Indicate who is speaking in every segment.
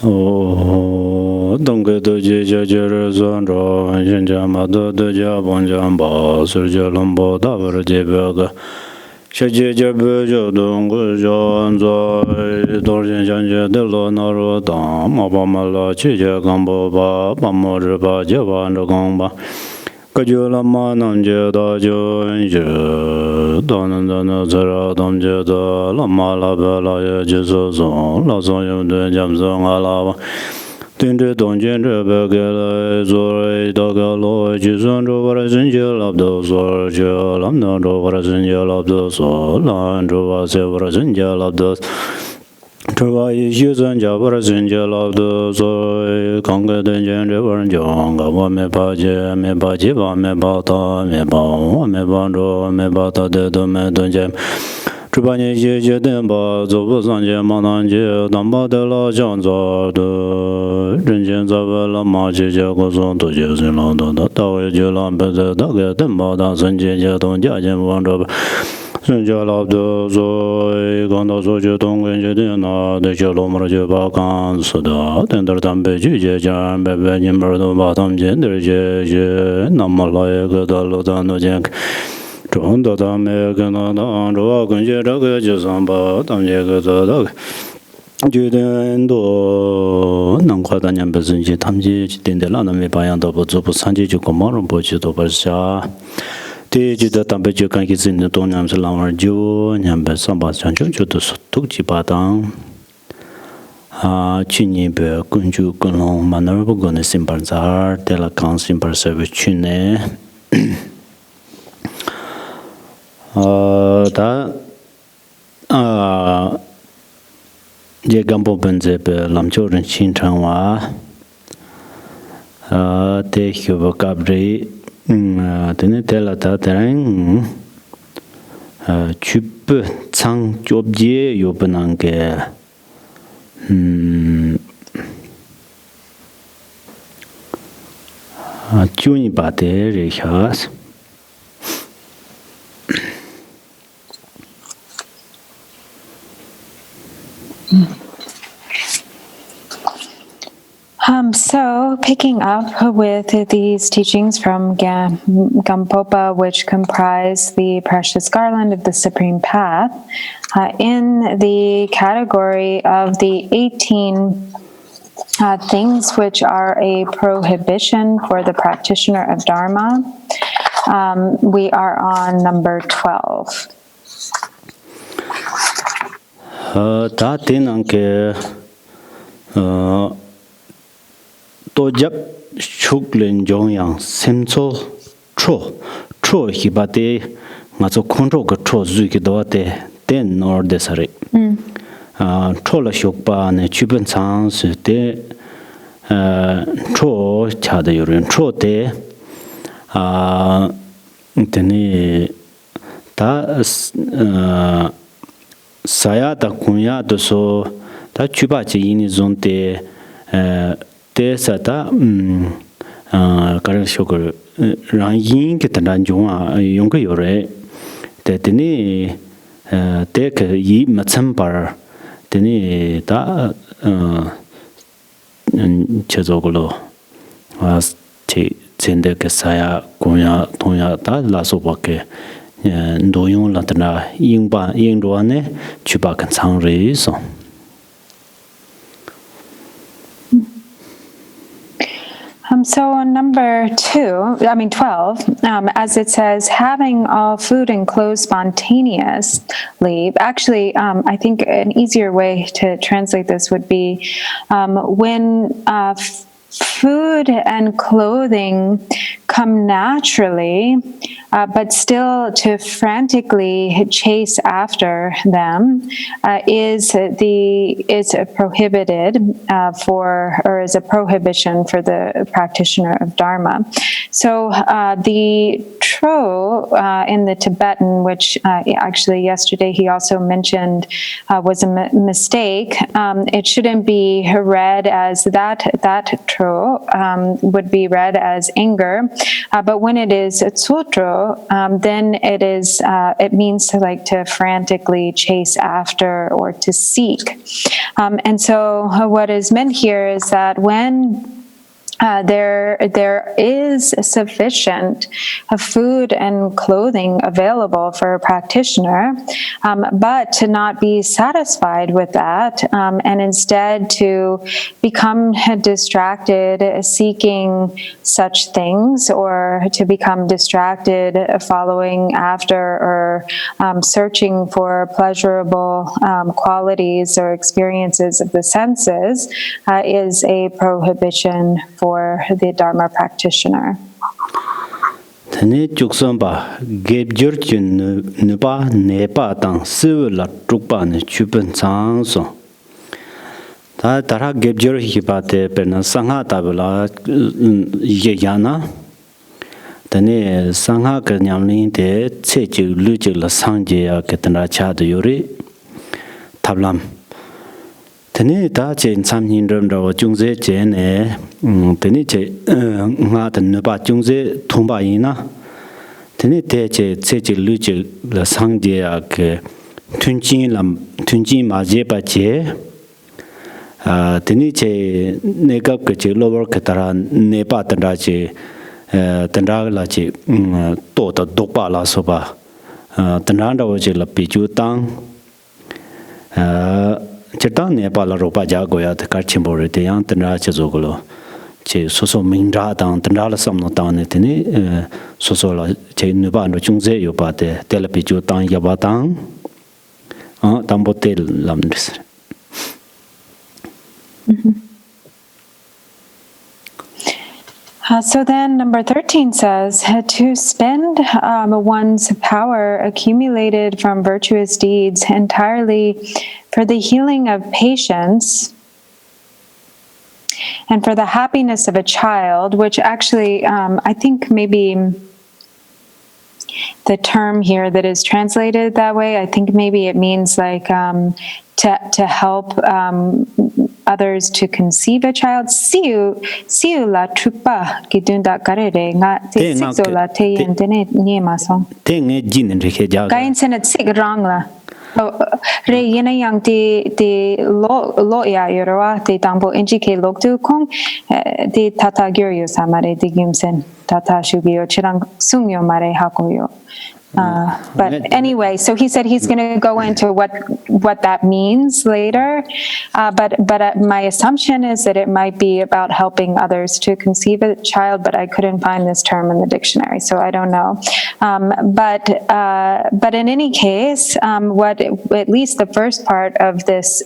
Speaker 1: Oh, don't get the Jajers on draw, and Jamado, the Jabon Jamba, Sergio Lombo, Davar Jeberga. Shajaja Berjo, Dongo, John, Dorjan Janja, the Lonaro, Dam, Obama, Chija, Gampopa, Pamorba, Java, and Gomba. Kajula Mananja, Dajo, Donana Zara, Domjada, Lamala Bella, Jesus, Lazon, the Jamzon Alava. Tender Donjan, Begala, Zore, Dogalo, Jison, Rover, Angel of those, or Jel, I'm not over as angel of those, or Landro, Sever, Angel of those. Try using Java angel of the Zoe, Conga Dungeon River and Jonga, Wame Paja, Mebajiva, Mebata, Meba, Mebando, Mebata, the Domedonjam. Trubani Jedemba, Zobozanja, Mananja, Damba de la Janza, the Dungeons of La Maji Jagozon to Jesulan, the Tower Julan, the Dagger, Demba, Sanjay, Don Jajan, Wonder. Senjalab the Zoe, Gonda Soja Tongan Jedina, the Jalomra Jabakan, Soda, Tender Tampe Jujan, Bebenim Birdo Batam Gender J, Namalaya Gadalotano Jack, Tonda Tamegana, Rogan Jeraga Jasamba, Tamjaga Dog. Judendo Nanquadan Bezinji Tamji, Dindelana Mebayanda Bozupu Sanji Jukomorum Bochito Bersha. Teju the temperature can get in the Tonyam Salamar Ju, Yamba Samba Sancho to Tukji Batang. Chini Be Kunju Kulong Manerbo Gone Simbarzar, Delacan Simbar Service Chine. Gampopa Benzepe Lamchoran Chinchangwa. Te Hugo Cabri. Tenetela Tatang Chup Tsang Jobje Yopanange Juni Bate Richas.
Speaker 2: So, picking up with these teachings from Gampopa, which comprise the precious garland of the Supreme Path, in the category of the 18 things which are a prohibition for the practitioner of Dharma, we are on number 12.
Speaker 1: Tojab Shuklen Jongyang Semso Tro Hibate Mazo Control Tro Zuki Dote Den or Desare Trola Shokpa and Chuban Sans de Tro Chadayurin Tro de Tene Ta Sayata Kunya so Ta Chubachi in Zonte Tesata Karashokur Ranging Ketanjuma Yunga Yore Tetini Take Yi Matsambar Teni Ta Chezogolo was Tendek Saya Konya Tonya Ta Lasopake Doyun Latana Yingba Yingduane Chubakan Sangre so.
Speaker 2: So on number 12, as it says, having all food and clothes spontaneously. Actually, I think an easier way to translate this would be when food and clothing come naturally, but still to frantically chase after them is prohibited is a prohibition for the practitioner of Dharma. So the tro in the Tibetan, which actually yesterday he also mentioned was a mistake. It shouldn't be read as that tro would be read as anger, but when it is tsutro, then it means to frantically chase after or to seek. And so what is meant here is that when there is sufficient food and clothing available for a practitioner, but to not be satisfied with that, and instead to become distracted seeking such things, or to become distracted following after or searching for pleasurable qualities or experiences of the senses, is a prohibition for the Dharma practitioner.
Speaker 1: Tene chuksamba gebjur chun nupa nepa tang sivu la trukpa ne chupen changso. Ta tara gebjur hipate perna sangha tabula ye yana. Tene sangha ka nyamlin te che chu lu chu la sangje ya ketana cha de yori tablam. Tene ta chen sam hin ram ro chungse chen ne tene che nga ta nupa chungse thumba yina. Tene te che che lu che la sangje ya ke tunjin ma je pa che tene che ne kap ke che lower ke tara ne pa tanda che tanda la che to ta dokpa la so ba tanda ro che la pi chu tang Chirtan Nepal Ropa Jagoya, the Karchimbor, the Yan Tandra Chazogolo, Che Soso Mindra down, Tandala Samno down at any Sosola, Che Nuban, Chungze, Yopate, Telepichu Tan Yabatang, Tambotel Lamdis.
Speaker 2: So then number 13 says, to spend one's power accumulated from virtuous deeds entirely for the healing of patients and for the happiness of a child, which actually I think maybe the term here that is translated that way, I think maybe it means like to help others to conceive a child. Siu la trukpa gidunda karere nga te sikso la te yendene nye masong.
Speaker 1: Te nge jin rike jaga.
Speaker 2: Kain senet sik rang la. Re yena yang te lo ya yorwa te tambo inji ke loktu kong te tata gyoryo samare te gyumsen tata shubyo chirang sungyo mare hakoyo. But anyway, so he said he's going to go into what that means later. But my assumption is that it might be about helping others to conceive a child. But I couldn't find this term in the dictionary, so I don't know. But in any case, what at least the first part of this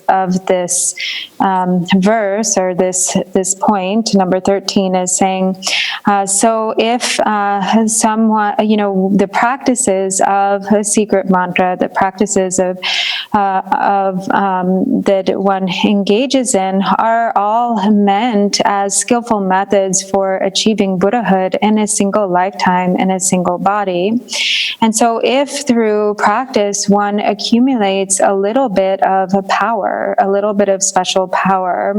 Speaker 2: verse or this point, number 13, is saying. So if someone, the practices of a secret mantra, the practices of that one engages in are all meant as skillful methods for achieving Buddhahood in a single lifetime in a single body. And so if through practice one accumulates a little bit of power, a little bit of special power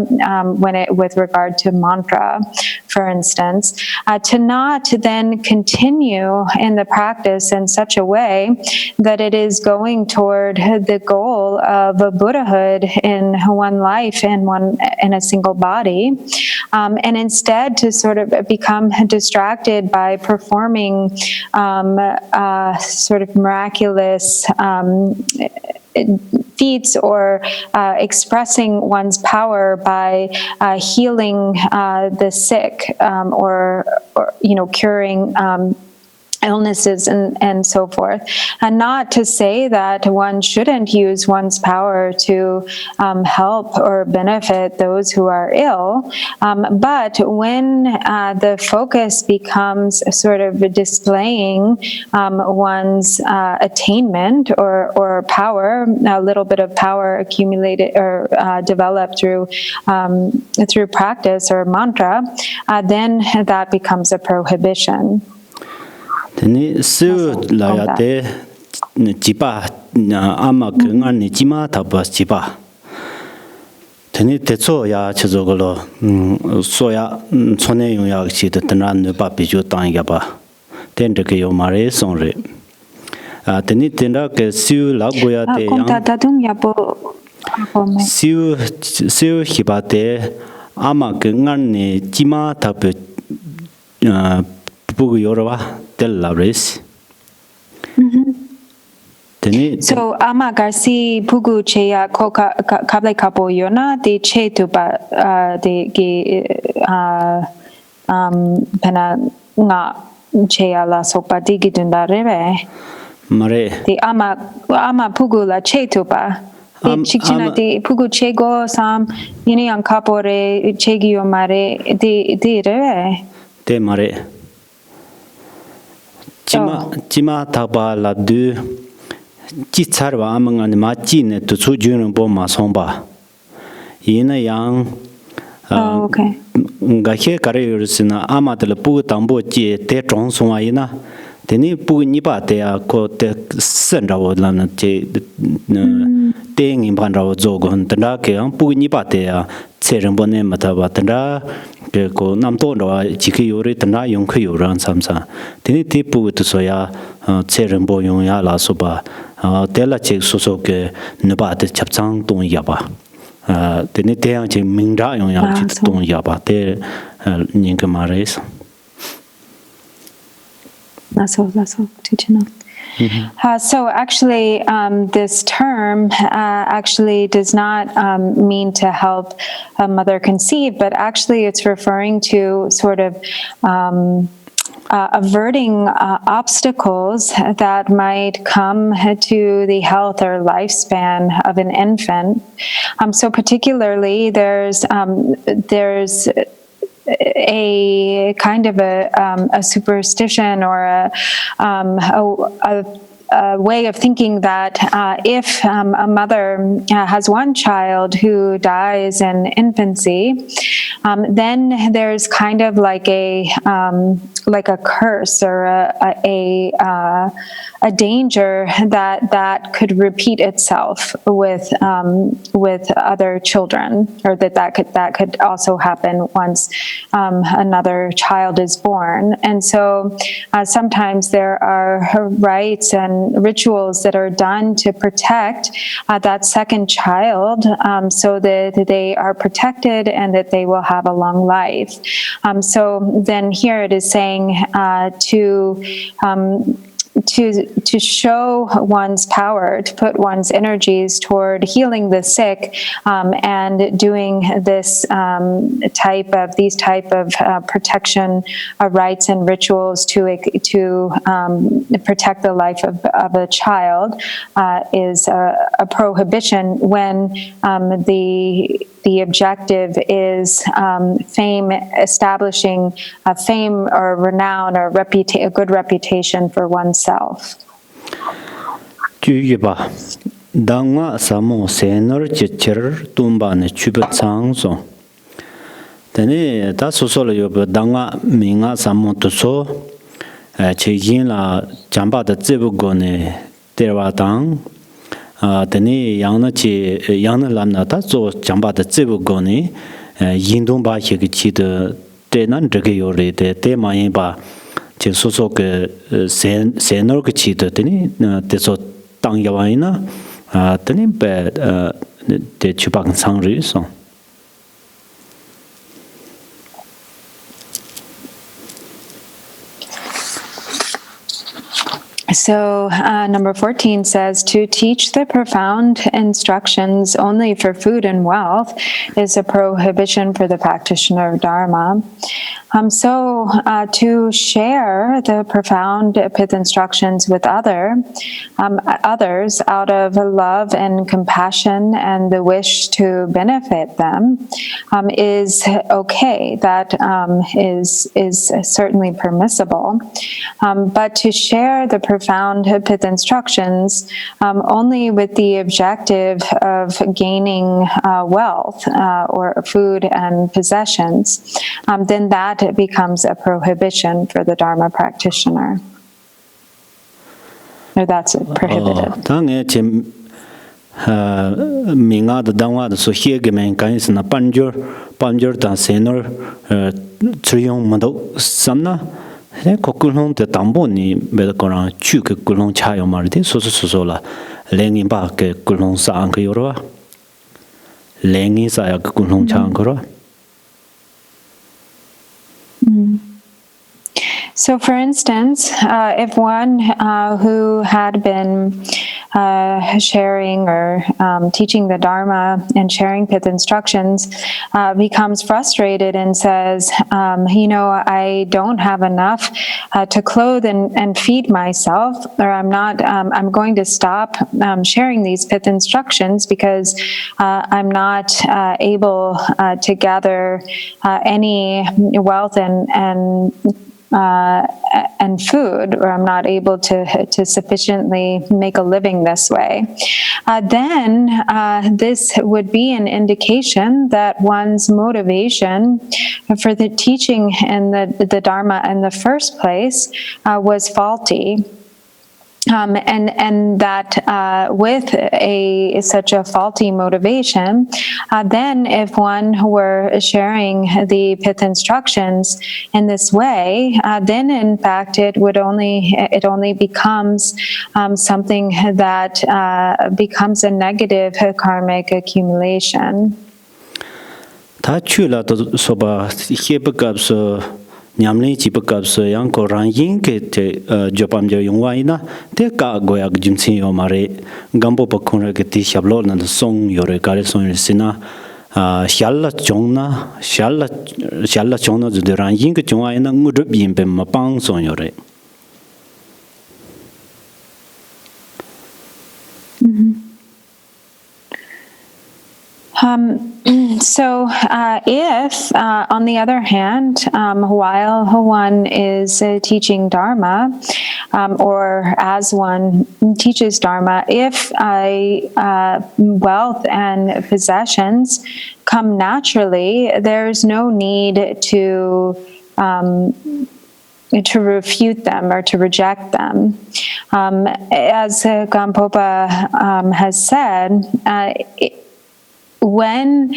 Speaker 2: with regard to mantra, for instance, to not then continue in the practice in such a way that it is going toward the goal of a Buddhahood in one life in a single body, and instead to sort of become distracted by performing sort of miraculous feats or expressing one's power by healing the sick or curing illnesses and so forth, and not to say that one shouldn't use one's power to help or benefit those who are ill, but when the focus becomes sort of displaying one's attainment or power, a little bit of power accumulated or developed through practice or mantra, then that becomes a prohibition.
Speaker 1: Teni su la ya te jiba ama kengan ni jima taba jiba. Teni tetso ya chizogolo soya chone yung ya chi de tena ne ba bi ju tang ya ba. Ten de ke yo mare song re. Teni tenda ke su la go ya te yang su hiba te ama kengan ni jima taba bugu yorwa tel la res.
Speaker 2: So ama garsi pugu cheya kable kapo yona de che tu ba de ge pena nga cheya la sopa di gidunda rebe
Speaker 1: Mare
Speaker 2: de ama pugu la che tu ba de chikchina de pugu chego sam yini ang kapore chegi yo mare de rebe
Speaker 1: te mare Jima taba la du ji tsarwa amanga ni ma ji ne tu chu jun bo ma song ba yin yang
Speaker 2: okay
Speaker 1: ga he kare yursina ama de bu dang bo ji te zhong song yin na de ni bu ni ba de ya ko de sen ra wo la na je de ngin ban ra wo zo go de na ke ang bu ni ba de ya che ren bo ne ma ta ba de na ke ko nam to ro ji ke yo re de na yong ke yo ran sam sa de ni ti bu tu so ya che ren bo yong ya la so ba de la che so so ke ne ba de chap chang dong ya ba de ni de yang che ming ra yong ya chi dong ya ba de ning ke ma re so
Speaker 2: That's all to know. So actually, this term actually does not mean to help a mother conceive, but actually it's referring to sort of averting obstacles that might come to the health or lifespan of an infant. So particularly, there's a kind of a superstition or a way of thinking that if a mother has one child who dies in infancy, then there's kind of like a curse or a danger that could repeat itself with other children, or that could also happen once another child is born. And so sometimes there are rites and rituals that are done to protect that second child, so that they are protected and that they will have a long life. So then here it is saying to show one's power, to put one's energies toward healing the sick, and doing these type of protection rites and rituals to protect the life of a child is a prohibition when the objective is establishing a fame or renown or a good reputation for oneself.
Speaker 1: Juyiba dangwa samo senor chichir tumba ne chuba changso. Tene da sosolo yob dangwa minga samo tuso chegin la jamba da zebu go ne terwa dang. Tene yang lamna da zo jamba da zebu go ne yindong ba chi chi de te nan de ge yo re de te ma yin ba che so so ke senor ke chi de tene te so tang ya wa ina tene be de chu ba sang ri so.
Speaker 2: So number 14 says, to teach the profound instructions only for food and wealth is a prohibition for the practitioner of Dharma. So to share the profound pith instructions with others out of love and compassion and the wish to benefit them is okay. That is certainly permissible. But to share the profound pith instructions only with the objective of gaining wealth or food and possessions, then that becomes a prohibition for the Dharma practitioner. or that's prohibited.
Speaker 1: 당에 제 민가도 당와도 소히게면 간스나 반저 다 세너 트리용만도 삼나 네 거꾸롱 때 담보니 메거랑 추그 꿀롱 차요 말디 소소소소라 랭이 바게 꿀롱 사안 거요라 랭이 사야 꿀롱 차안 거라.
Speaker 2: So, for instance, if one who had been sharing or teaching the Dharma and sharing pith instructions becomes frustrated and says, I don't have enough to clothe and feed myself, or I'm going to stop sharing these pith instructions because I'm not able to gather any wealth and food, or I'm not able to sufficiently make a living this way, then this would be an indication that one's motivation for the teaching and the Dharma in the first place was faulty. And that with such a faulty motivation, then if one were sharing the pith instructions in this way, then in fact it only becomes something that becomes a negative karmic accumulation.
Speaker 1: Nyamli chipakabs yang koran yin ke te jopam je yungwaina te ka goyak jimsin yomare Gampopa khunra ke ti shablo na song yore kare song sina shalla chongna de ran yin ke chongwaina ngudup yin pe mapang song yore.
Speaker 2: So if, on the other hand, while one is teaching Dharma, or as one teaches Dharma, if wealth and possessions come naturally, there's no need to refute them or to reject them. As Gampopa has said, when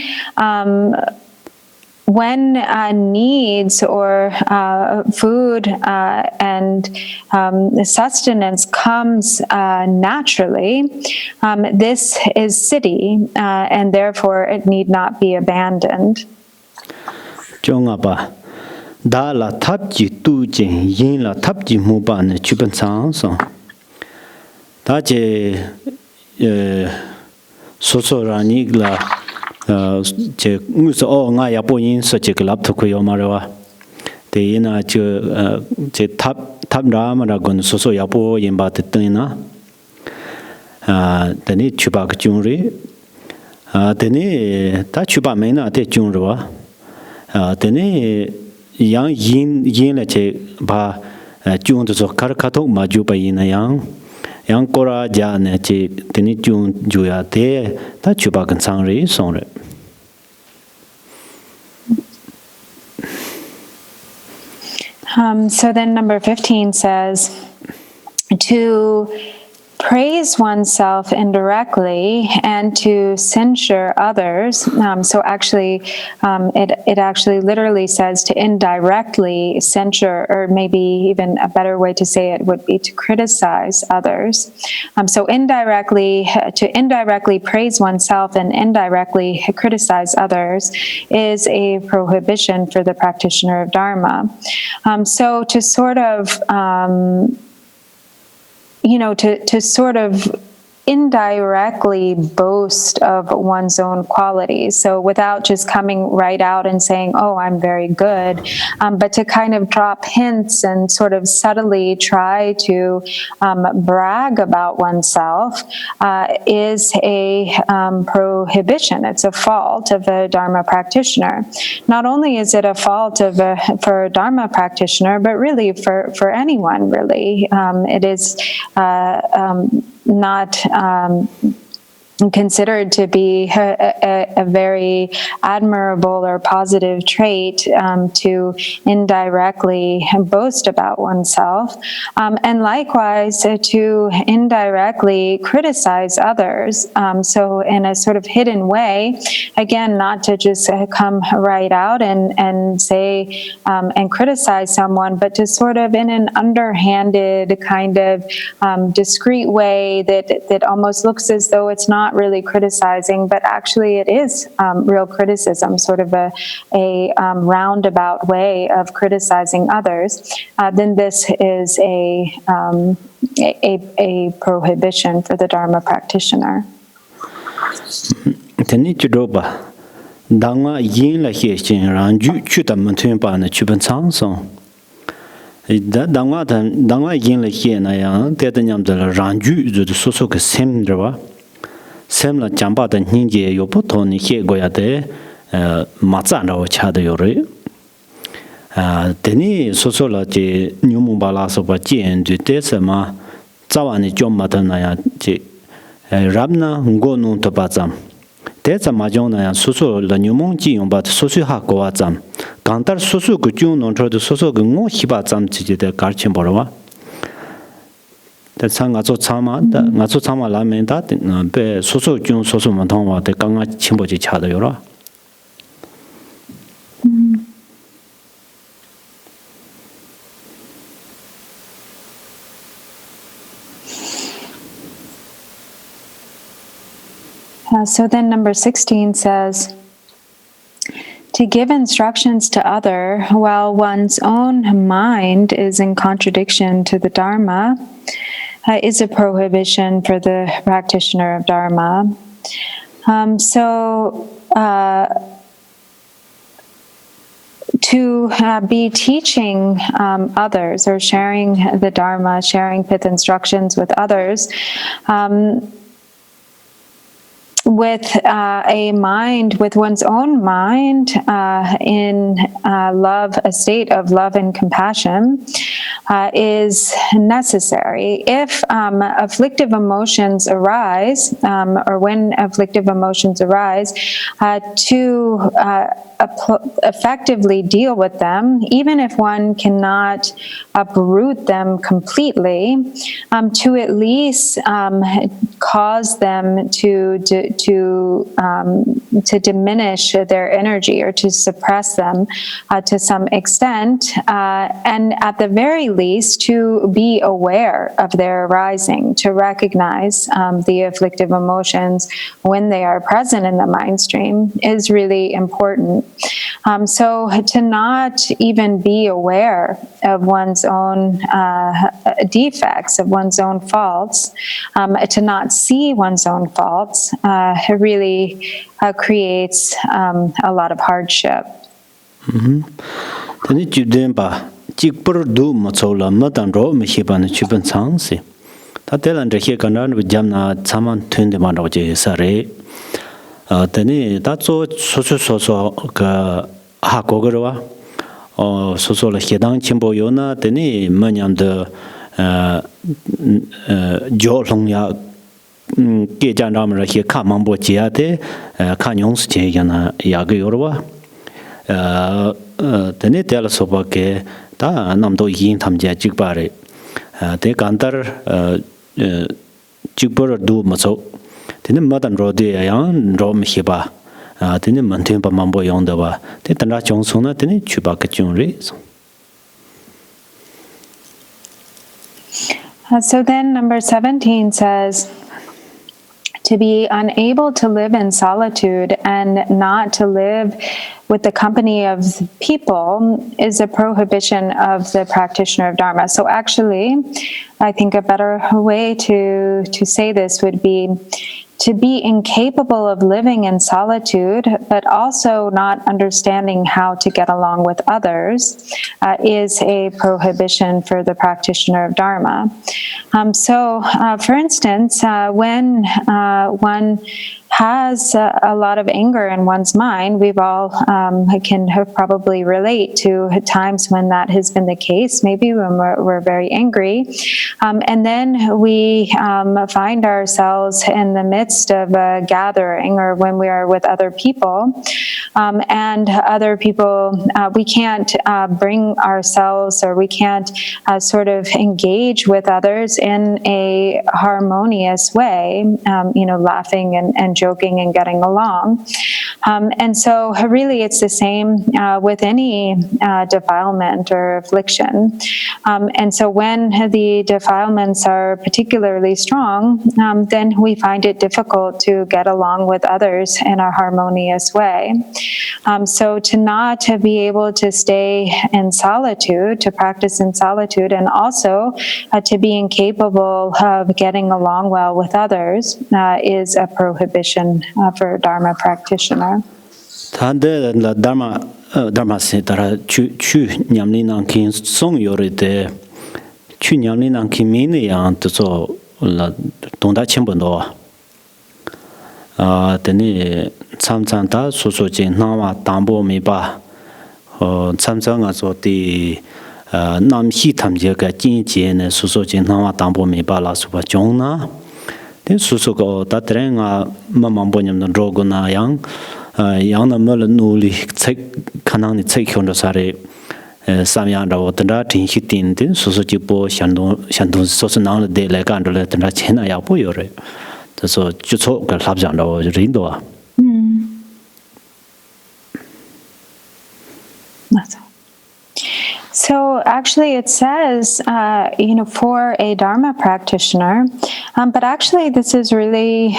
Speaker 2: needs or food and sustenance comes naturally, this is siddhi, and therefore it need not be abandoned.
Speaker 1: Da la thap ji tu jin yin la thap ji mu ba ne chupan sang so da je so rani la je ngu so nga ya po yin so je klap to ko yo ma wa te ina je thap ra ma ra gon so ya po yin ba te na de ni chuba ka chung ri de ni ta chuba me na te chung ro wa de ni yang yin la che ba chung to so kar ka to ma ju pa yin yang kora ja ne che teni chung ju ya te ta chuba kan sang ri song re.
Speaker 2: So then number 15 says to praise oneself indirectly and to censure others. So actually, it actually literally says to indirectly censure, or maybe even a better way to say it would be to criticize others. So to indirectly praise oneself and indirectly criticize others is a prohibition for the practitioner of Dharma. So to sort of to sort of indirectly boast of one's own qualities. So without just coming right out and saying, oh, I'm very good, but to kind of drop hints and sort of subtly try to brag about oneself is a prohibition. It's a fault of a Dharma practitioner. Not only is it a fault for a Dharma practitioner, but really for anyone, really. It is not considered to be a very admirable or positive trait, to indirectly boast about oneself, and likewise to indirectly criticize others. So in a sort of hidden way, again, not to just come right out and say and criticize someone, but to sort of in an underhanded kind of discreet way that almost looks as though it's not really criticizing, but actually it is real criticism, sort of a roundabout way of criticizing others, then this is a prohibition for the Dharma practitioner.
Speaker 1: Dangwa yin la xie xin ran ju chu da men tuen ba ne chu ben chang song. Dangwa yin la xie na yang de nyam de ran ju zu de so so ke sem de ba. Sem la jang ba de ning jie yo bu to ni xie go ya de ma zan de wo cha de yo re. De ni so so la je nyu mu ba la so ba jian de de se ma za wa ni jom ma de na ya je ram na ngo nu to ba zam. That's a majona and Susu la Numonji, but Susu Hakoazam. Cantar Susu Gujun on to the Susu Gungo Hibatsam to the Garchimborova. That's Sangazo Sama, the Nazo Sama Lamen that be Susu Jun Susu Montoma, the Ganga Chimboji Chadayora.
Speaker 2: So then number 16 says, to give instructions to other while one's own mind is in contradiction to the Dharma is a prohibition for the practitioner of Dharma. To be teaching others or sharing the Dharma, sharing pith instructions with others, with a mind, with one's own mind in love, a state of love and compassion is necessary. If afflictive emotions arise, or when afflictive emotions arise, to effectively deal with them, even if one cannot uproot them completely, to at least cause them to diminish their energy or to suppress them to some extent, and at the very least to be aware of their arising, to recognize the afflictive emotions when they are present in the mind stream is really important. So to not even be aware of one's own defects, of one's own faults, to not see one's own faults, really creates a lot of hardship.
Speaker 1: Teni dazo so ka ha gogorwa o so la hedang chimbo yona teni manyam de jo long ya ge jan ram ra he ka mang bo jia de ka nyong su je yana ya ge yorwa teni tel so ba ke ta nam do yin tham ja jik ba re de kantar jik bor du ma so teni madan ro de yang ro mi hiba teni manten pa mambo yong da ba te tan ra chong so na teni chuba ka chung re.
Speaker 2: So then number 17 says, to be unable to live in solitude and not to live with the company of people is a prohibition of the practitioner of Dharma. So actually, I think a better way to say this would be to be incapable of living in solitude, but also not understanding how to get along with others, is a prohibition for the practitioner of Dharma. For instance, when one has a lot of anger in one's mind. We've all can probably relate to times when that has been the case, maybe when we're very angry. And then we find ourselves in the midst of a gathering or when we are with other people. And other people, we can't bring ourselves or we can't sort of engage with others in a harmonious way, laughing and joking and getting along. And so really it's the same with any defilement or affliction. And so when the defilements are particularly strong, then we find it difficult to get along with others in a harmonious way. So to not be able to stay in solitude, to practice in solitude, and also to be incapable of getting along well with others is a prohibition for a Dharma practitioner.
Speaker 1: Dharma se tara chu nyamli nang kin song yore de chu nyamli nang kin min yang to so la dongda chenpo do teni cham ta so jin na wa dambo me ba cham a so ti nam hi tham je ga jin je ne so jin na wa dambo me ba la so ba jong na den so go ta tren a ma mam bo nyam ro go na yang yang na me le nu li chek kanang ni chek hyong do sare samyang ra wo tanda tin hi tin tin so ji po shan dong so nang le de le kan do le tanda chen na ya po yo re so ju cho ga lab jang do rin do a
Speaker 2: So actually it says, for a Dharma practitioner, but actually this is really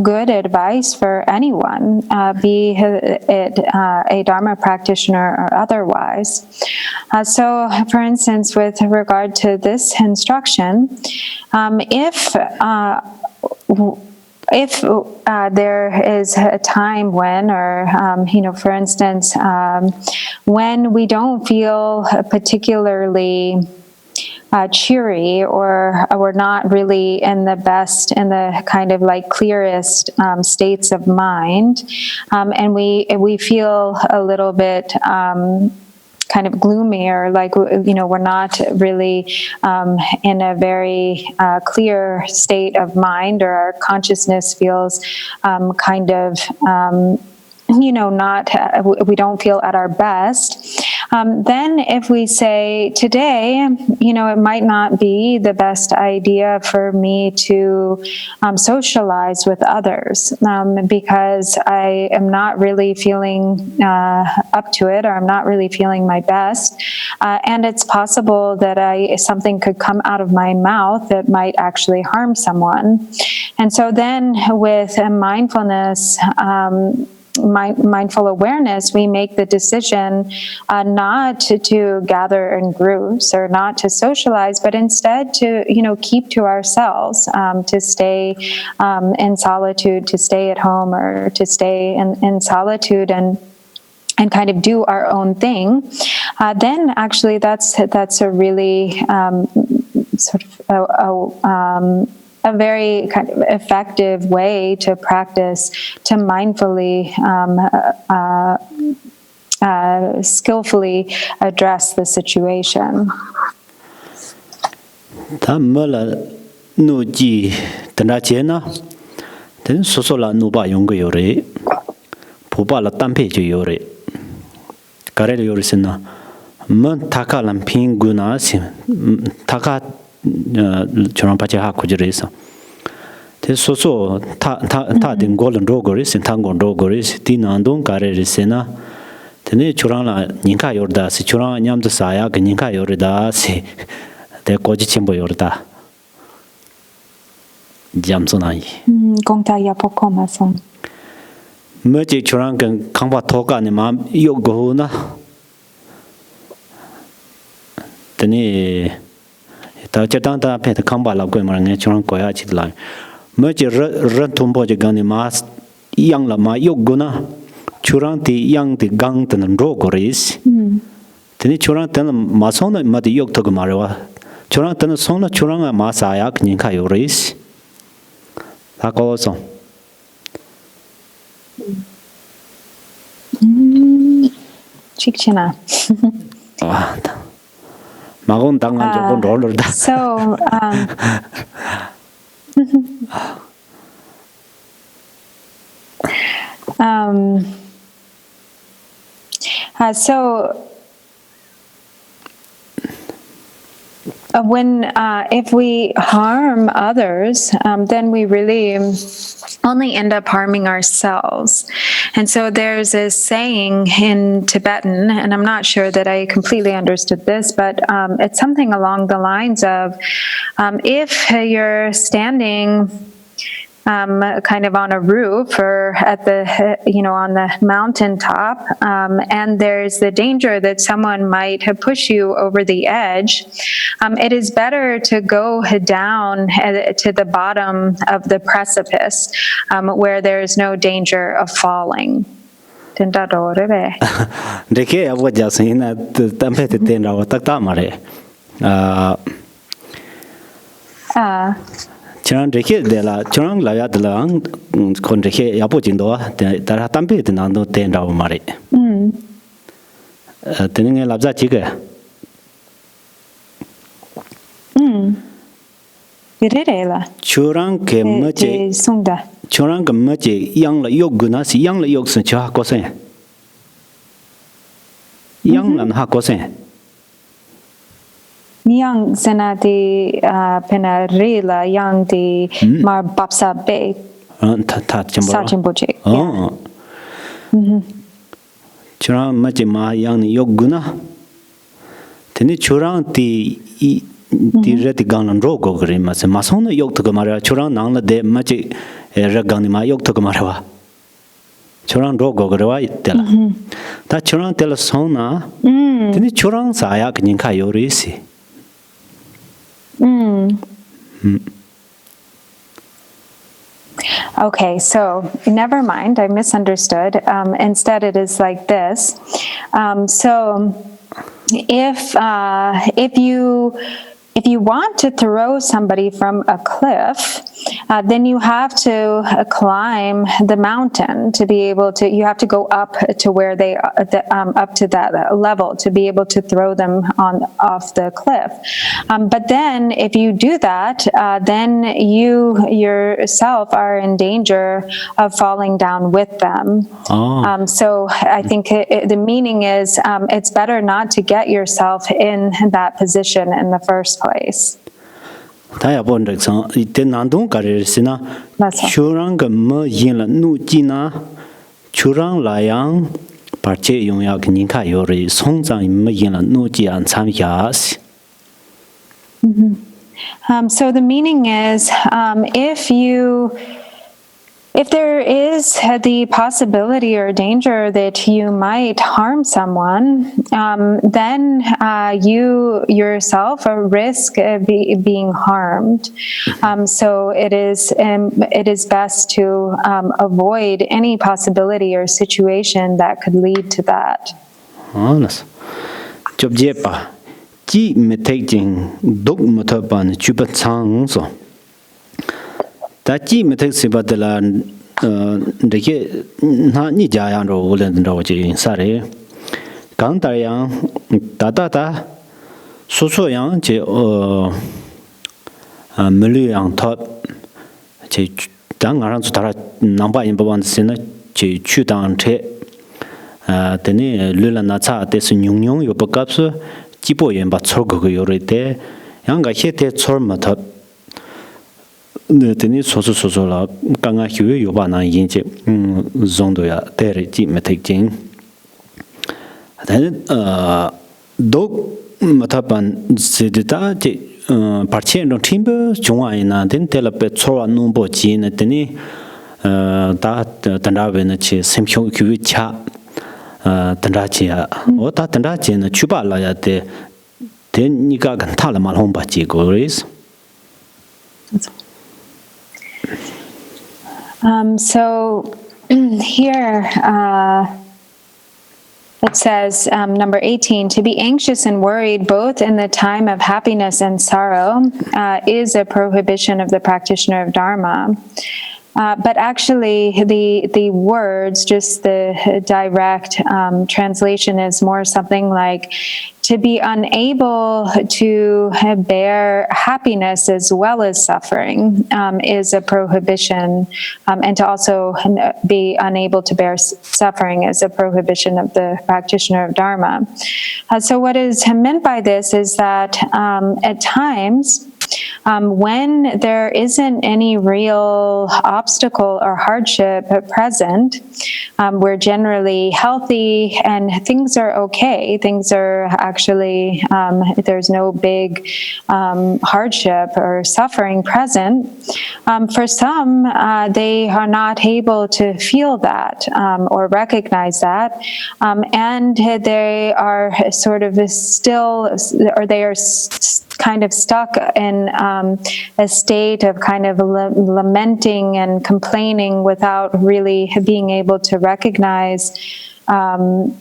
Speaker 2: good advice for anyone, be it a Dharma practitioner or otherwise. So for instance, with regard to this instruction, if there is a time when, or, for instance, when we don't feel particularly cheery or we're not really in the kind of like clearest states of mind, and we feel a little bit kind of gloomy or like, we're not really in a very clear state of mind, or our consciousness feels kind of we don't feel at our best, then if we say today, it might not be the best idea for me to socialize with others because I am not really feeling up to it, or I'm not really feeling my best, and it's possible that something could come out of my mouth that might actually harm someone. And so then with mindfulness, mindful awareness, we make the decision not to gather in groups or not to socialize, but instead to keep to ourselves, to stay in solitude, to stay at home, or to stay in solitude and kind of do our own thing. Then actually that's a really sort of a very kind of effective way to practice, to mindfully, skillfully address the situation.
Speaker 1: Nu ji tanda chena, then sosola nu ba yong yore, puba la tampe ju yore, karel yore sena, mun taka lam pinguna sim, taka churang pache ha kujirisa. Te soso ta din golden rogoris in tangon rogoris, tin andong karel sena, tene churang la ninka yorda, si churang nyam to saya, ninka yorda, si te koji chimbo yorda. Jamsonai.
Speaker 2: Gongta yapoko mason.
Speaker 1: Merge churang kan kangwa toka ni ma yogo na. Tani ta chetang ta pe ta kangwa la ko ma nge churang ko ya chit la. Merge ran tumbo je gan ni ma yang la ma yogo na. Churang ti yang ti gang tan ro ko ris. Tani churang tan ma song na ma ti yog to ma wa. Churang tan song na churang ma sa ya kin ka yo ris. Ta ko so
Speaker 2: Chikchina.
Speaker 1: Magon tangan jobon roller da.
Speaker 2: So, when if we harm others, then we really only end up harming ourselves. And so there's a saying in Tibetan, and I'm not sure that I completely understood this, but it's something along the lines of if you're standing kind of on a roof or at the, on the mountaintop, and there's the danger that someone might push you over the edge, it is better to go down to the bottom of the precipice where there is no danger of falling.
Speaker 1: Deke awo jasin na tampe te tenra wa takta mare. Churang deke de la churang la ya de la kon deke ya po jing do da ra tampe de nang do tenra wa mare. Tening la za chi ge. Churang ke ma che churang ke ma che yang la yok gu na si yang la yok sen cha ko sen. Yang la ha ko sen.
Speaker 2: Yang sena di penarila yang di mar bapsa be.
Speaker 1: Ta chimbo. Churang ma che ma yang ni yok gu na. Teni churang ti reti Garland ro go gri ma se ma song na yok to mara churang nang la de ma che ra gang ni ma yok to mara wa churang ro go gri wa de la ta churang de la song na teni churang sa ya knin kha yo ri si
Speaker 2: Okay, so never mind, I misunderstood. Instead, it is like this. So if you want to throw somebody from a cliff, then you have to climb the mountain to be able to. You have to go up to where they up to that level to be able to throw them off the cliff. But then, if you do that, then you yourself are in danger of falling down with them. So I think the meaning is it's better not to get yourself in that position in the first place.
Speaker 1: Ta bon de sang te nan dong ka re sina churang ga ma yin la nu ji na churang la yang par che yong ya kin kha yo ri song zang ma yin la nu ji an cham ya si.
Speaker 2: So the meaning is if there is the possibility or danger that you might harm someone, then you yourself risk being harmed. So it is best to avoid any possibility or situation that could lead to that.
Speaker 1: Honest. Job jepa. Ji me taking dog motor ban chupa chang so. Ta ji me take se badala de ke na ni ja yang ro len ro ji sa re. Gang da yang da so yang je me lu yang top je dang ran su ta nang ba yin ba wan se na je chu dang che de ni lu la na cha de su nyung nyung yo ba kap su ji bo yin ba chor go yo re de yang ga he te chor ma ta ne teni so la ka nga hyu yo ba na yin che zong do ya de re ji me te jing then do ma ta ban se de ta je par chen no timbe chung ai na den te la pe chor nu bo ji ne teni ta tan da we na che sem hyu hyu cha tan da ji ya o ta tan da ji na chu ba la ya de ni ga gan ta la ma hong ba ji go is.
Speaker 2: So here it says, number 18, to be anxious and worried both in the time of happiness and sorrow is a prohibition of the practitioner of Dharma. But actually, the words, just the direct translation is more something like to be unable to bear happiness as well as suffering is a prohibition, and to also be unable to bear suffering is a prohibition of the practitioner of Dharma. So what is meant by this is that at times, when there isn't any real obstacle or hardship present, we're generally healthy and things are okay. Things are actually, there's no big hardship or suffering present. For some, they are not able to feel that or recognize that, and they are sort of still, or they are kind of stuck in a state of kind of lamenting and complaining without really being able to recognize, to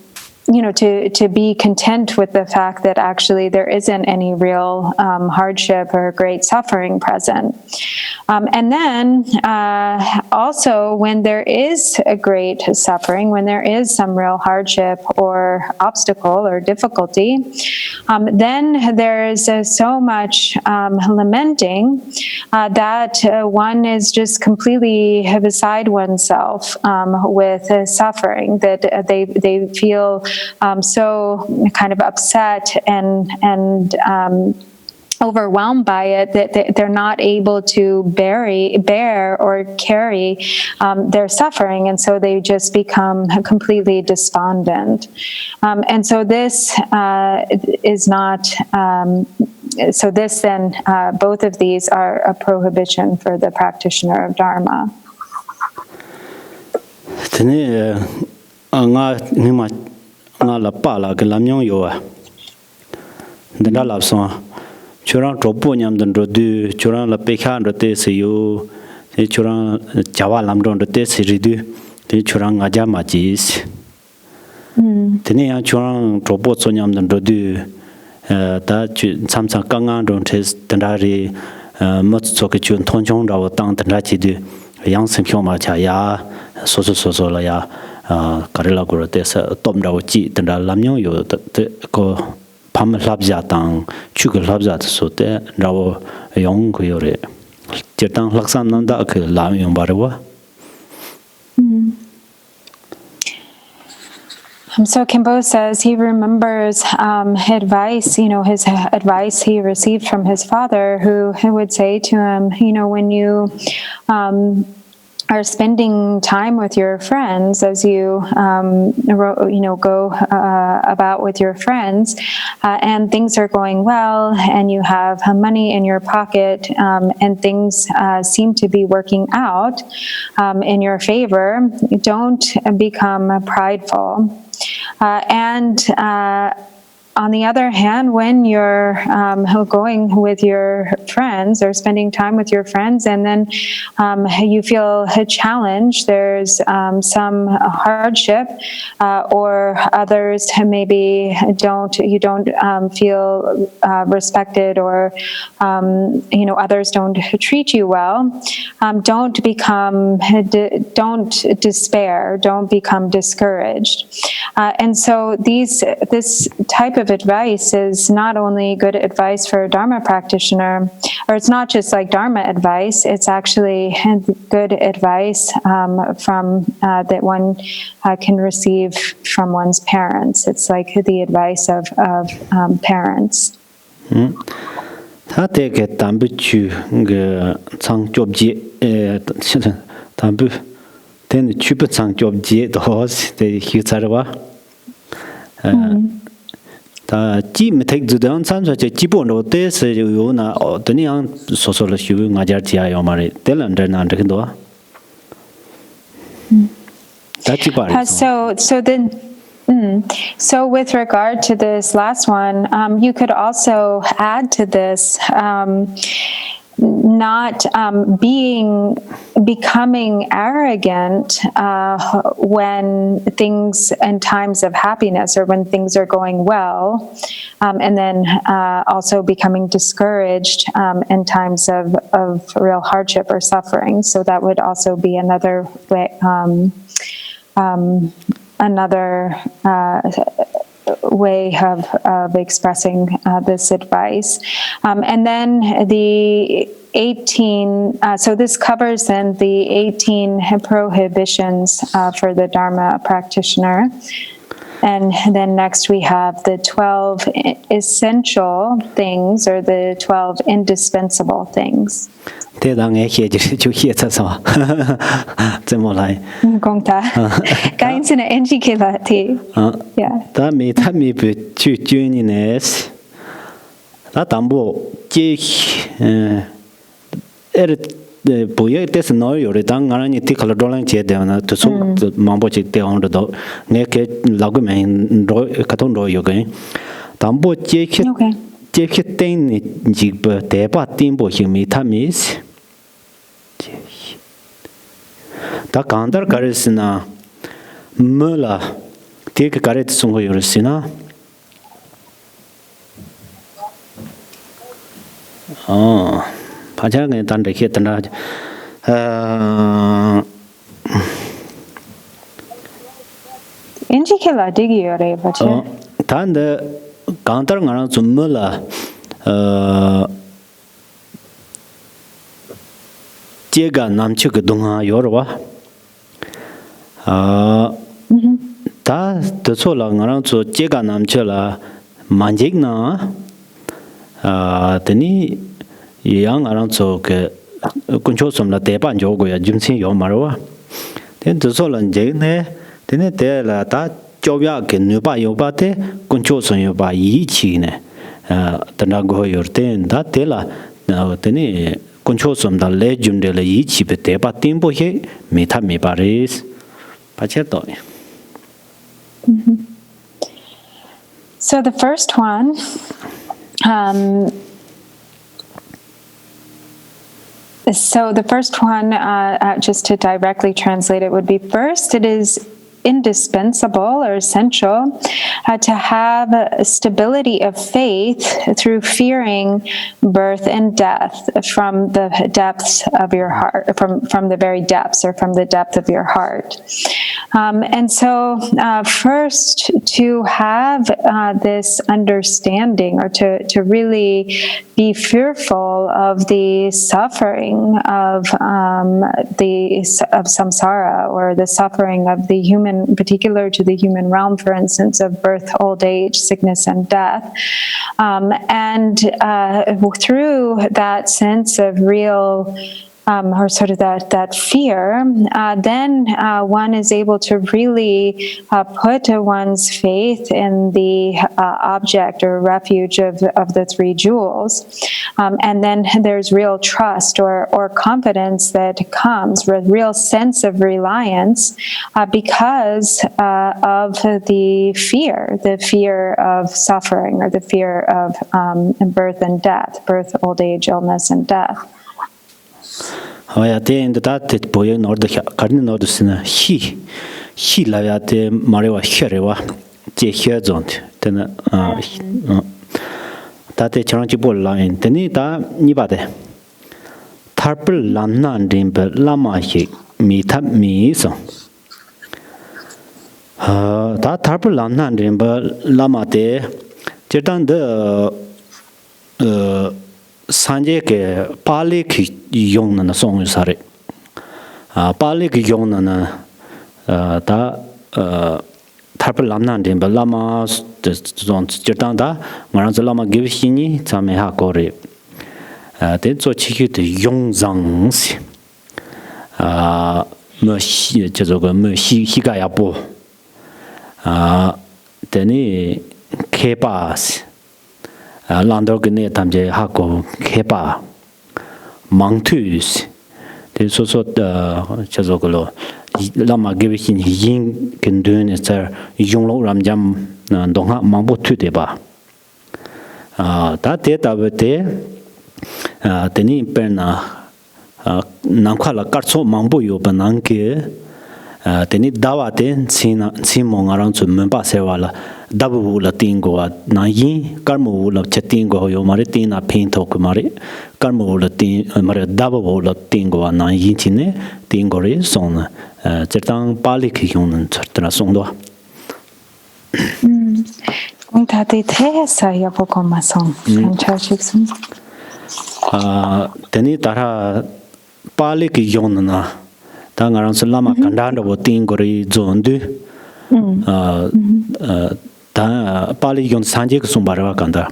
Speaker 2: be content with the fact that actually there isn't any real hardship or great suffering present. And then also when there is a great suffering, when there is some real hardship or obstacle or difficulty, then there's so much lamenting that one is just completely beside oneself with suffering, that they feel so kind of upset and overwhelmed by it that they're not able to bear or carry their suffering, and so they just become completely despondent. And so this is not. So this then, both of these are a prohibition for the practitioner of Dharma.
Speaker 1: Nga la pa la ke lam nyong yo a denda la so churang tropo nyam den ro du churang la pe kha ro te se yo te churang jawa lam ro te se ri du te churang nga ja ma ji tene ya churang tropo so nyam den ro du ta sam sa ka nga ro te denda ri mo so ke chun thon chong ra wo tang denda chi du yang sim khyo ma cha ya so la ya karela guru te sa tom ra chi tan ra lam nyong yo te ko pham lab ja tang chu ge lab ja so te ra wo yong ko yo re che tang laksan nan da ke lam yong ba re wa.
Speaker 2: So Khenpo says he remembers advice, his advice he received from his father, who would say to him, when you are spending time with your friends, as you go about with your friends, and things are going well, and you have money in your pocket, and things seem to be working out in your favor, don't become prideful. And on the other hand, when you're going with your friends or spending time with your friends, and then you feel a challenge, there's some hardship, or others maybe you don't feel respected, or others don't treat you well, don't despair, don't become discouraged. And so this type of advice is not only good advice for a Dharma practitioner, or it's not just like Dharma advice, it's actually good advice from that one can receive from one's parents. It's like the advice of parents.
Speaker 1: Ta te ke tambu chu ge chang job ji tambu ten chu pe chang job ji do de hi charwa ta ji me tek zu dan san che ji bo no te se yo na o de ni ang so so le shu nga jar ji yo ma re te lan de na de do ta ji ba
Speaker 2: So with regard to this last one, you could also add to this not becoming arrogant when things in times of happiness or when things are going well, and then also becoming discouraged in times of real hardship or suffering. So that would also be another way, way of expressing this advice. And then the 18, so this covers then the 18 prohibitions for the Dharma practitioner. And then next we have the 12 essential things or the 12 indispensable things.
Speaker 1: Thế đang nghe kia chú kia sao? Thế mà lại.
Speaker 2: Công ta. Cái anh xin anh chỉ kia là thì. Yeah.
Speaker 1: Ta mi bị chú như này. Ta tạm bộ chỉ bây giờ thế nói rồi đang ngã như thế kalau dolang chế đều na tu số mang bộ chế đều ông đó nghe cái lão cái mình rồi cái thôn rồi cái tạm bộ chế cái tên này chỉ bờ để bắt tin bộ hình mi tham mi ta cantar cái gì na mơ là thế cái cái sung hồi rồi xin na 파자 그 단데 했더라
Speaker 2: 인지켈라 되기요래 버체
Speaker 1: 단데 간tar ngana zumla 제가 남치 그 동아 요러와 다 더sol라 ngana 저 제가 남쳐라 만직나 되니 yang around so ke control som la te ban jo go ya jim sin yo ma ro den de so lan je ne de ne de la ta jo ya ke nu ba yo ba te control som yo ba yi chi ne ta na go yo ten da te la de ne control som da le jum de la yi chi be te ba tin bo he me tha me ba res pa che to.
Speaker 2: So the first one So the first one, just to directly translate it, would be first, it is indispensable or essential to have a stability of faith through fearing birth and death from the depths of your heart, from the very depths or from the depth of your heart. And so first to have this understanding or to really be fearful of the suffering of samsara or the suffering of the human, particular to the human realm, for instance, of birth, old age, sickness, and death. And through that sense of real or sort of that fear, then one is able to really put one's faith in the object or refuge of the three jewels. And then there's real trust or confidence that comes with real sense of reliance because of the fear of suffering or the fear of birth and death, birth, old age, illness, and death.
Speaker 1: Ja, det är inte det på en ord kan det sina hi la ya det marewa herewa det här sånt den det changji bol line den da ni ba det tarpel lamnan rim be lama hi mi thap mi so da tarpel lamnan rim be lama de jedan de 산제 게 빨리 용는 송을 사례 빨리 용는 다 타플 남난데 라마 존 저단다 말한서 라마 기브시니 자메하 고리 대조 치기의 용장시 뭐시 저거 뭐시 희가야보 되니 케바스 란더그네 담제 하고 케바 망투스 대소소 저저걸로 라마 기비신 yin 근드는 저 용로 람잠 동하 망보투데바 다 대답에 teni perna nankhala karso mangbo yo banangke teni dawate simo ngarang chu memba sewala dabu la tingo na yi karmo la chetingo yo mari tina pin thok mari karmo la tin mari dabu la tingo na yi chine tingo re son chertang pali ki yun tra songdo
Speaker 2: Kung tati the sa ya poko masong chachik sum
Speaker 1: teni tara pali ki yun na ta ngarang lama kandanda bo tingo re zondu ta pali yun sanje ku sumbara kanda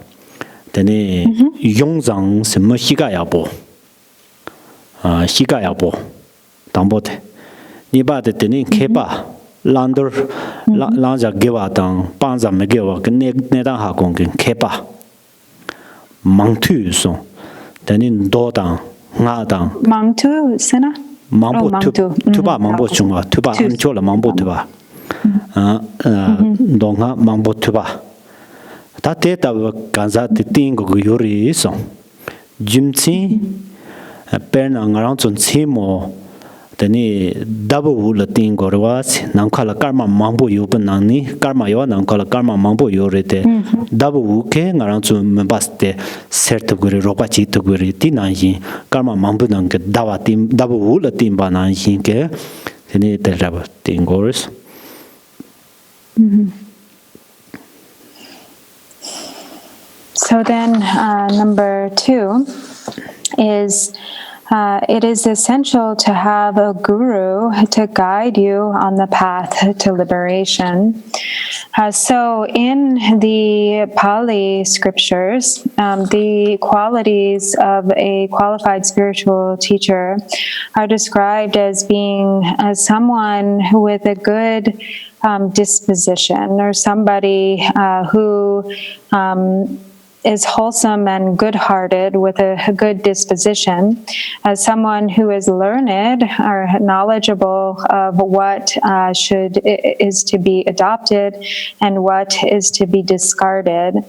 Speaker 1: teni yongzang semma higa yabo tambote ni ba de teni kheba landor lanja gewa tang panza me gewa ne da ha kong kheba mangtu so teni do tang nga tang
Speaker 2: mangtu sena
Speaker 1: mambo tuba mambo chunga tuba anchola mambo tuba donga mambo tuba ta te ta kanza te tingo yuri so jimchi perna ngarang chon chimo tani dabu la tingo was nankhala karma mambo yupan nangni karma yo nankhala karma mambo yorete dabu ke ngarang chon membaste sertu guri ropa chitu guri tinaji karma mambo nang ke dawatim dabu la timba nang ke tani teraba tingors.
Speaker 2: So then, number 2 is it is essential to have a guru to guide you on the path to liberation. So in the Pali scriptures, the qualities of a qualified spiritual teacher are described as being someone with a good disposition, or somebody who is wholesome and good-hearted with a good disposition, as someone who is learned or knowledgeable of what is to be adopted and what is to be discarded,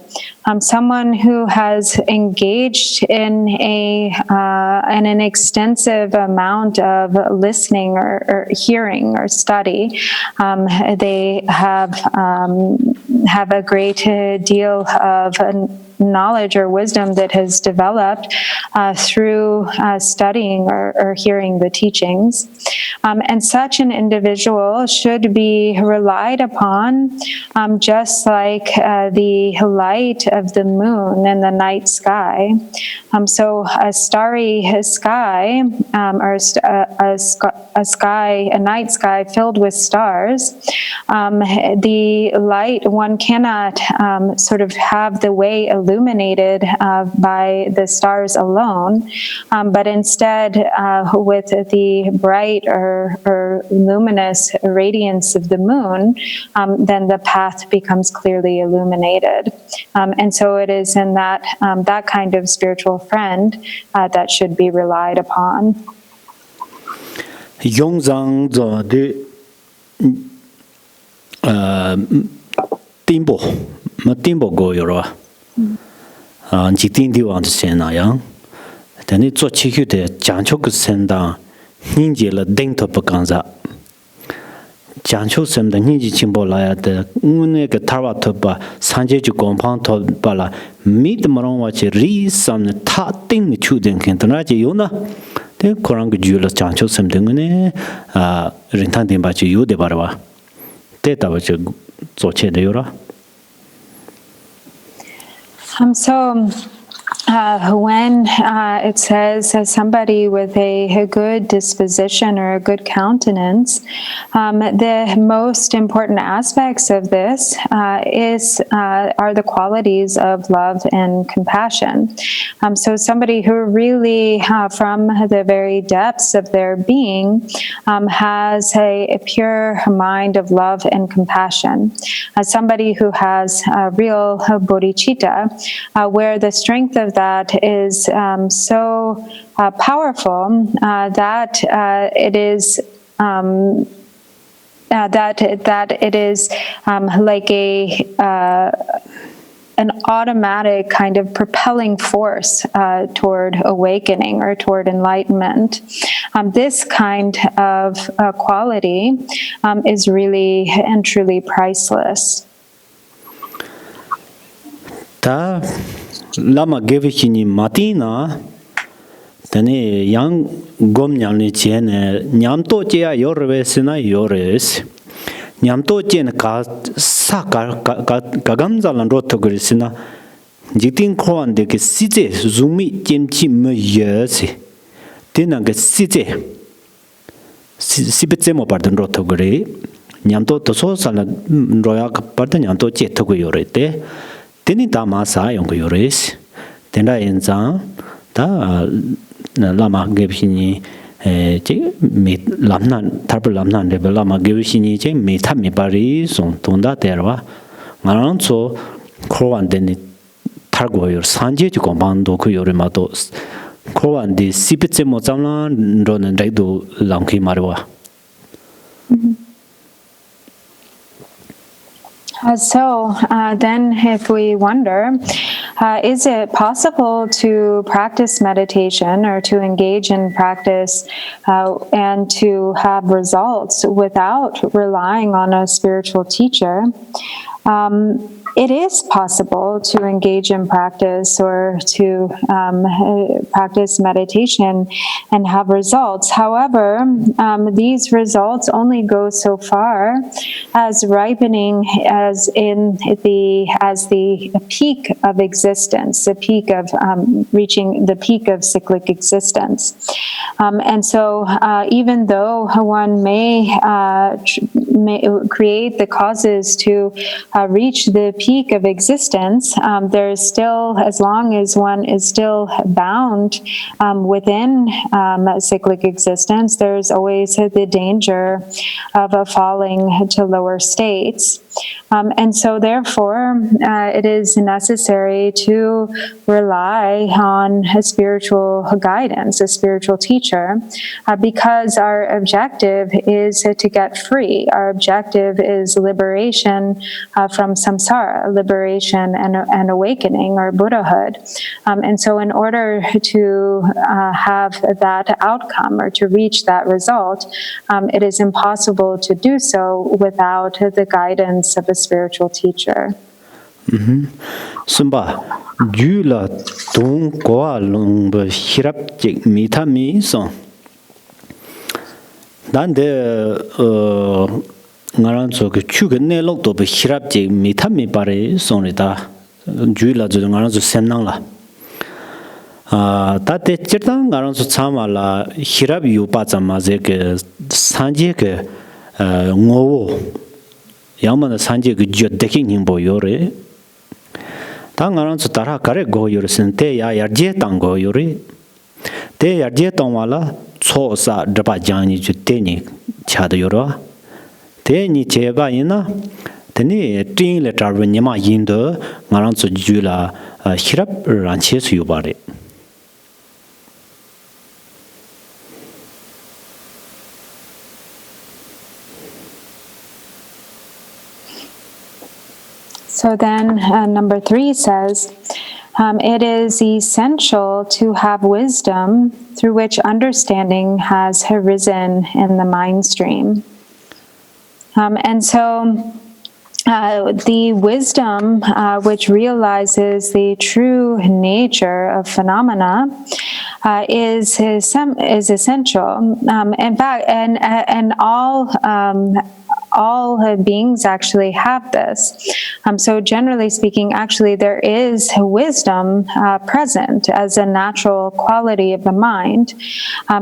Speaker 2: someone who has engaged in an extensive amount of listening or hearing or study. They have a great deal of knowledge or wisdom that has developed through studying or hearing the teachings. And such an individual should be relied upon just like the light of the moon in the night sky. So a starry sky, or a night sky filled with stars, the light, one cannot sort of have the way illuminated by the stars alone, but instead with the bright or luminous radiance of the moon, then the path becomes clearly illuminated. And so it is in that kind of spiritual friend that should be relied upon.
Speaker 1: Yongzang de timbo ma timbo go yoro ji tin di wang chen na yang tani zo chi hu de jiang qiu ge sen da ning jie le ding to pa gang za jiang qiu sem de ning ji qing bo la ya de un ne ge ta wa to ba san jie ju gong pang to ba la mi de ma rong wa chi ri sam ne ta ding ni chu den ken na ji yu na de korang ge ju le jiang qiu sem de ne ren tang din ba ji yu de ba wa de da ba ji zo che de yu ra.
Speaker 2: So when it says somebody with a good disposition or a good countenance, the most important aspects of this are the qualities of love and compassion. So somebody who really, from the very depths of their being, has a pure mind of love and compassion. Somebody who has real bodhicitta, where the strength of that is so powerful that it is like an automatic kind of propelling force toward awakening or toward enlightenment. This kind of quality is really and truly priceless.
Speaker 1: Ta lama gevishini matina tani yang gomnyani chene nyamto chea yorvesina yores nyamto chen ka sa ka gamzalan rotogrisina jitin khoan de ke sije zumi chemchi me yesi tena ke sije sibetse mo pardon rotogri nyamto to so sala roya ka pardon nyamto che to yorete teni ta ma sa yong yores tenda enza ta lama gebhini che me lamnan tarpa lamnan de lama gebhini che me tha me pari son tonda terwa ngaran so khowan deni targo yor sanje ju kombando ku yore ma to khowan di sipetse mo zamla ron dai do lamki marwa.
Speaker 2: So then if we wonder, is it possible to practice meditation or to engage in practice and to have results without relying on a spiritual teacher? It is possible to engage in practice or to practice meditation and have results. However, these results only go so far as ripening as the peak of existence, the peak of reaching the peak of cyclic existence. And so, even though one may create the causes to reach the peak of existence, there's still, as long as one is still bound within cyclic existence, there's always the danger of falling to lower states. And so therefore, it is necessary to rely on a spiritual guidance, a spiritual teacher, because our objective is to get free. Our objective is liberation from samsara, liberation and awakening, or Buddhahood. And so in order to have that outcome or to reach that result, it is impossible to do so without the guidance of a spiritual teacher.
Speaker 1: Sumba Jula Tung Koa Lung Hirap Jik Mita Mi Song. Dan de Ngaran so Chugan Nelok to Hirap Jik Mita Mi Pare Sonita Jula Ngaran so Senang la. Tate Chirtang Ngaran so Tsama la Hirap Yupa Mazek Sanjek Ngowo. Yamana Sanjay Jodeking Himbo Yore Tangaran Sutara Kare go Yorisente Ya Yarje Tango Yore Te Yarje Tongwala Sosa Drapajani Juteni Chadayora Te Ni Cheba Ina Teni Ting Letter Nyama Yindo Maransu Jula Hirap Ranches Yubare.
Speaker 2: So then number 3 says, it is essential to have wisdom through which understanding has arisen in the mind stream. And so the wisdom which realizes the true nature of phenomena is essential. In fact, and all beings actually have this. So generally speaking, actually there is wisdom present as a natural quality of the mind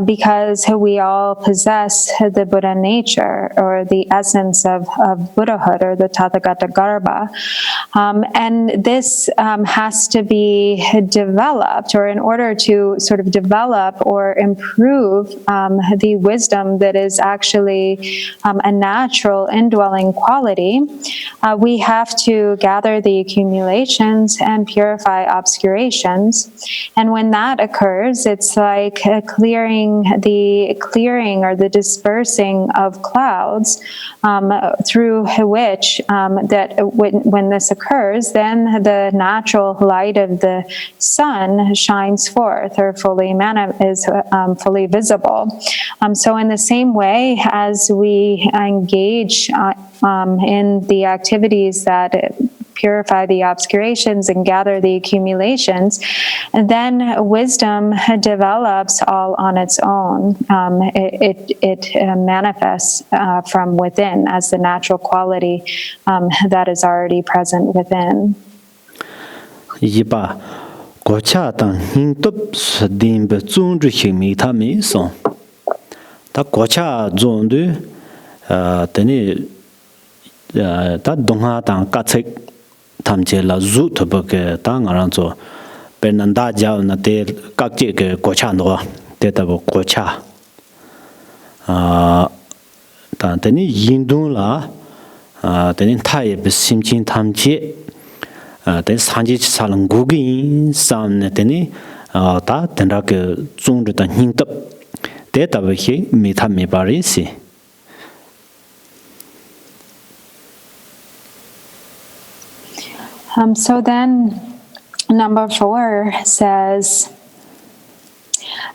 Speaker 2: because we all possess the Buddha nature or the essence of Buddhahood or the Tathagata Garbha. And this has to be developed, or in order to sort of develop or improve the wisdom that is actually a natural indwelling quality, we have to gather the accumulations and purify obscurations. And when that occurs, it's like clearing or the dispersing of clouds through which when this occurs, occurs, then the natural light of the sun shines forth or is fully visible. So in the same way as we engage in the activities that purify the obscurations and gather the accumulations, and then wisdom develops all on its own. It manifests from within as the natural quality that is already present within.
Speaker 1: Yiba gocha tang hingtup sdim be zungzhi himi ta mi song. Ta gocha zongdu teni ta dongha tang katsik tamche la zu tuba ke ta ngarang zo pernanda jao na te kakche ke gocha no te tabo gocha ta teni yindung la teni taye be simchin tamche teni sanji salang gugi samne teni ta tenra ke zungzhi ta hingtup te tabo he mi ta mi bari si.
Speaker 2: So then number 4 says,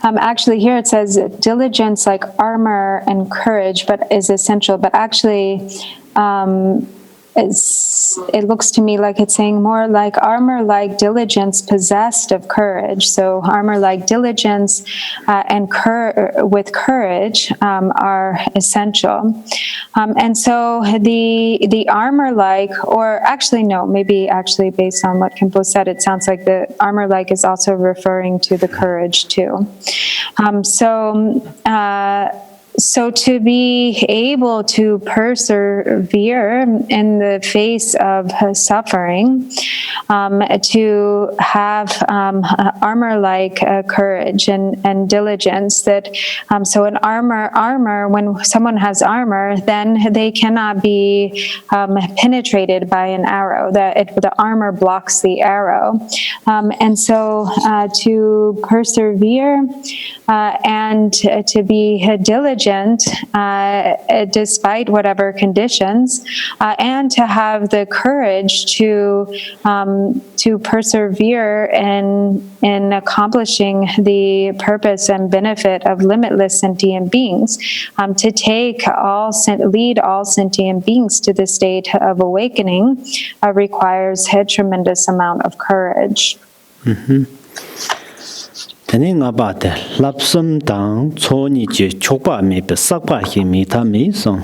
Speaker 2: actually here it says diligence like armor and courage, but is essential, but actually it looks to me like it's saying more like armor like diligence possessed of courage. So armor like diligence and with courage are essential. And so the armor like, or actually no, maybe actually based on what Khenpo said, it sounds like the armor like is also referring to the courage too. So to be able to persevere in the face of suffering, to have armor-like courage and diligence. That so an armor. When someone has armor, then they cannot be penetrated by an arrow. The armor blocks the arrow, and so to persevere and to be diligent. Despite whatever conditions, and to have the courage to persevere in accomplishing the purpose and benefit of limitless sentient beings, to lead all sentient beings to the state of awakening, requires a tremendous amount of courage.
Speaker 1: Mm-hmm. Teni nga ba te lapsum tang cho ni je chokpa me pe sakpa hi mi ta mi song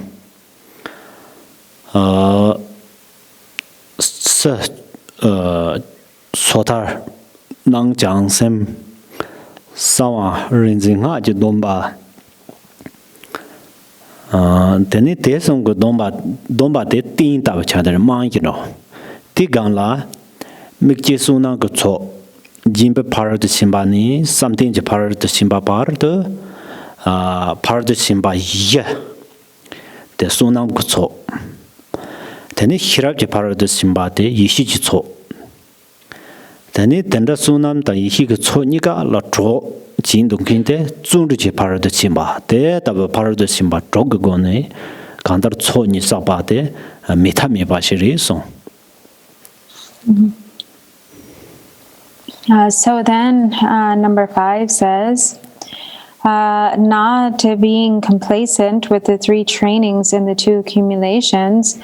Speaker 1: sotar nang jang sem sawa rinjing ha je domba teni te song go domba te tin ta cha der mang yi no ti gang la mikje su na go cho Jimbe part the Simbani, something the part the Simba part the Simba ye. The Sunam Kutso. Then it hirap the part the Simba de Yishitso. Then it tender Sunam the Yihiko Nika la tro, Jin Dunkinte, Zunji part the Simba, there the part the Simba Drogone, Kandar Tsoni Sabate, Mitami Bashiri song.
Speaker 2: So then number 5 says, not being complacent with the 3 trainings and the 2 accumulations,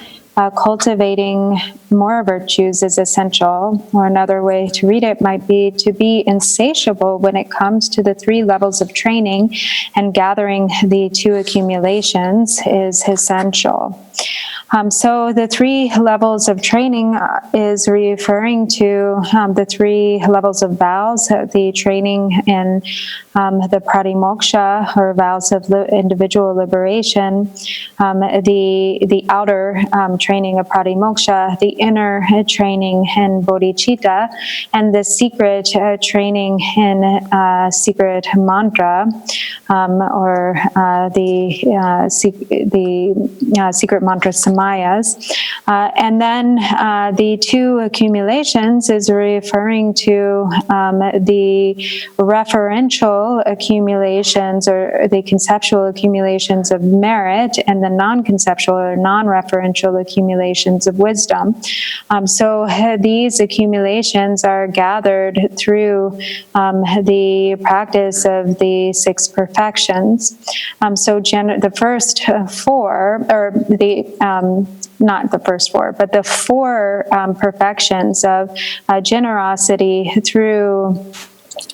Speaker 2: cultivating more virtues is essential. Or another way to read it might be to be insatiable when it comes to the 3 levels of training, and gathering the 2 accumulations is essential. So the 3 levels of training is referring to the 3 levels of vows, the training in the pratimoksha, or vows of individual liberation, the outer training of pratimoksha, the inner training in bodhicitta, and the secret training in secret mantra, or the secret mantra samayas. And then the 2 accumulations is referring to the referential referential accumulations or the conceptual accumulations of merit and the non-conceptual or non-referential accumulations of wisdom. So these accumulations are gathered through the practice of the six perfections. So the first four, or not the first four, but the four perfections of generosity through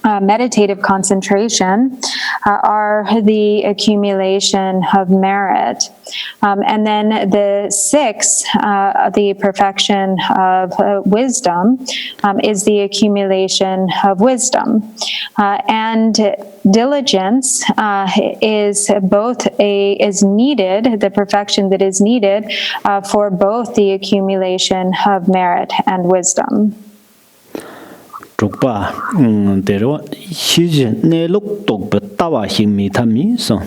Speaker 2: meditative concentration are the accumulation of merit. And then the sixth, the perfection of wisdom, is the accumulation of wisdom. And diligence is needed, the perfection that is needed for both the accumulation of merit and wisdom.
Speaker 1: Trukpa dero hiji ne luk tokpa tawa himi thami so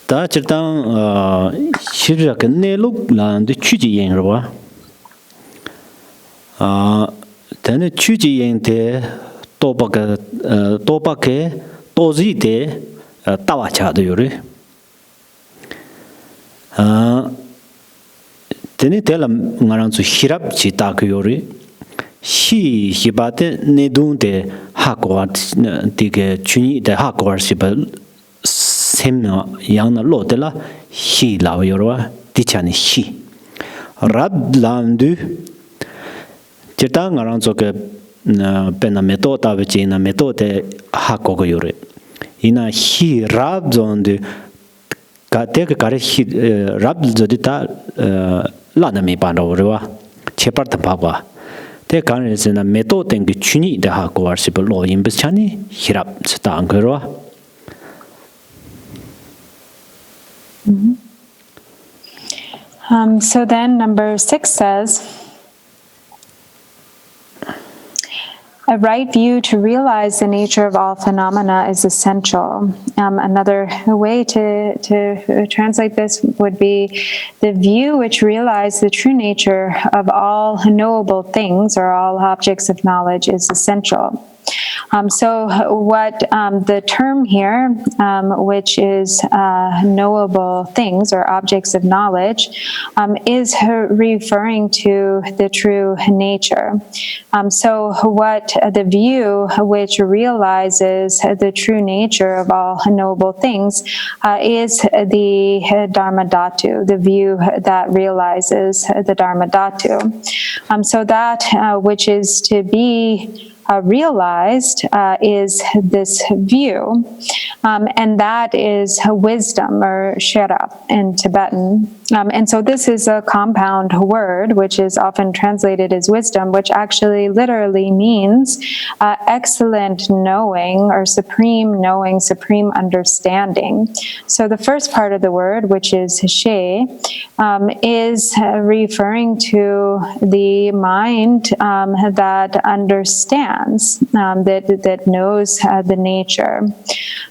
Speaker 1: ta chirtang shirja ke ne luk la de chuji yen ro tane chuji yen te topa ke tozi te tawa cha de yore tene tela ngarang chu hirap chi ta ku yore hi hibate ne dung de hakwa tige chuni de hakwa siba sem yang na lo de la hi la yorwa ti chani hi rab landu cheta ngarang chu ke pena meto ta be china meto de hakko go yore ina hi rab zon de ka te ka re hi rab zodi ta la na mi pa ro wa chepar ta ba te kan re sena meto teng chuni de ha ko war si lo yin bis chani hirap sta ang ro
Speaker 2: So then number 6 says, a right view to realize the nature of all phenomena is essential. Another way to translate this would be the view which realizes the true nature of all knowable things or all objects of knowledge is essential. So what the term here, which is knowable things or objects of knowledge, is referring to the true nature. So what the view which realizes the true nature of all knowable things is the Dharma Dhatu, the view that realizes the Dharma Dhatu. So that which is to be realized is this view, and that is wisdom, or shera in Tibetan. And so this is a compound word which is often translated as wisdom, which actually literally means excellent knowing or supreme knowing, supreme understanding. So the first part of the word, which is she, is referring to the mind that understands, that knows the nature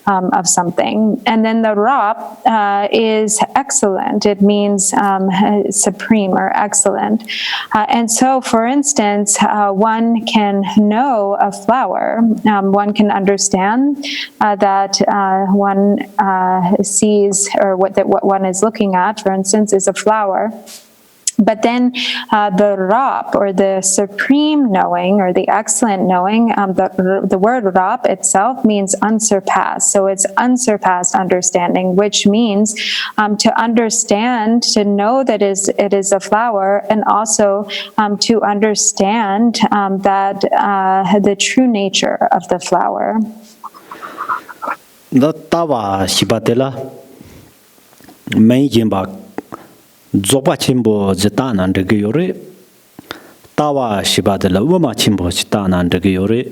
Speaker 2: of something. And then the rap is excellent. It means supreme or excellent. And so, for instance, one can know a flower. One can understand that one sees, or what one is looking at, for instance, is a flower. But then the rap, or the supreme knowing, or the excellent knowing, the word rap itself means unsurpassed. So it's unsurpassed understanding, which means to understand, to know that it is a flower, and also to understand that the true nature of the flower.
Speaker 1: The tawa shibatela may jimba zopa chimbo zitana and yore tawa shibatela wuma chimbo chitana and yore